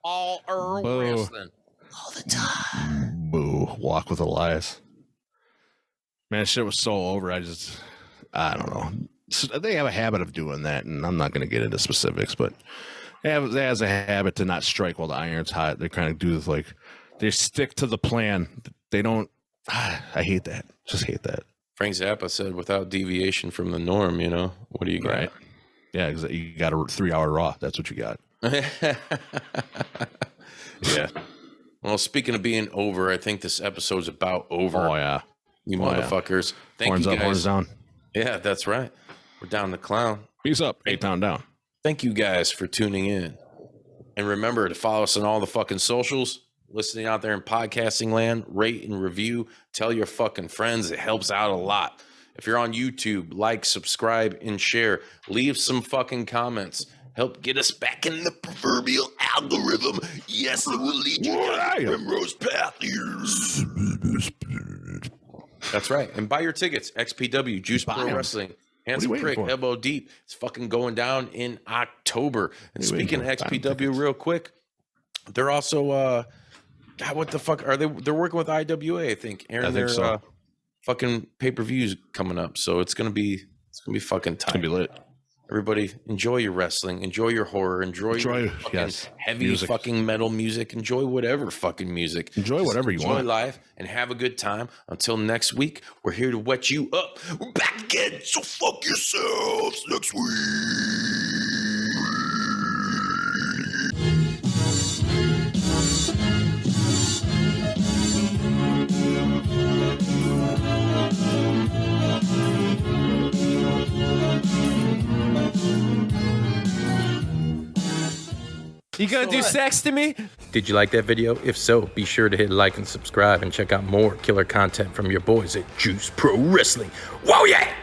All Earl wrestling. All the time. Boo. Walk with Elias. Man, shit was so over. I don't know. They have a habit of doing that, and I'm not going to get into specifics, but they has a habit to not strike while the iron's hot. They kind of do this, they stick to the plan. They don't. I hate that. Just hate that. Frank Zappa said, without deviation from the norm, what do you got? Right. Yeah, because you got a 3-hour Raw. That's what you got. Yeah. Well, speaking of being over, I think this episode's about over. Oh, yeah. You motherfuckers. Yeah. Thank horns you guys. Up, horns down. Yeah, that's right. We're down the clown. Peace up. 8-Town down. Thank you guys for tuning in. And remember to follow us on all the fucking socials. Listening out there in podcasting land, rate and review. Tell your fucking friends. It helps out a lot. If you're on YouTube, like, subscribe, and share. Leave some fucking comments. Help get us back in the proverbial algorithm. Yes, it will lead you down the primrose path. That's right. And buy your tickets. XPW, Juice Pro Wrestling, Handsome Prick, Elbow Deep. It's fucking going down in October. And speaking of XPW real quick, they're also, God, what the fuck are they? They're working with IWA, I think. Aaron, their fucking pay-per-views coming up. So it's gonna be fucking tight. It's gonna be lit. Everybody, enjoy your wrestling, enjoy your horror, enjoy your fucking heavy music. Fucking metal music, enjoy whatever fucking music. Enjoy whatever you want. Enjoy life and have a good time. Until next week, we're here to wet you up. We're back again, so fuck yourselves next week. You gonna do sex to me? Did you like that video? If so, be sure to hit like and subscribe and check out more killer content from your boys at Juice Pro Wrestling. Whoa, yeah!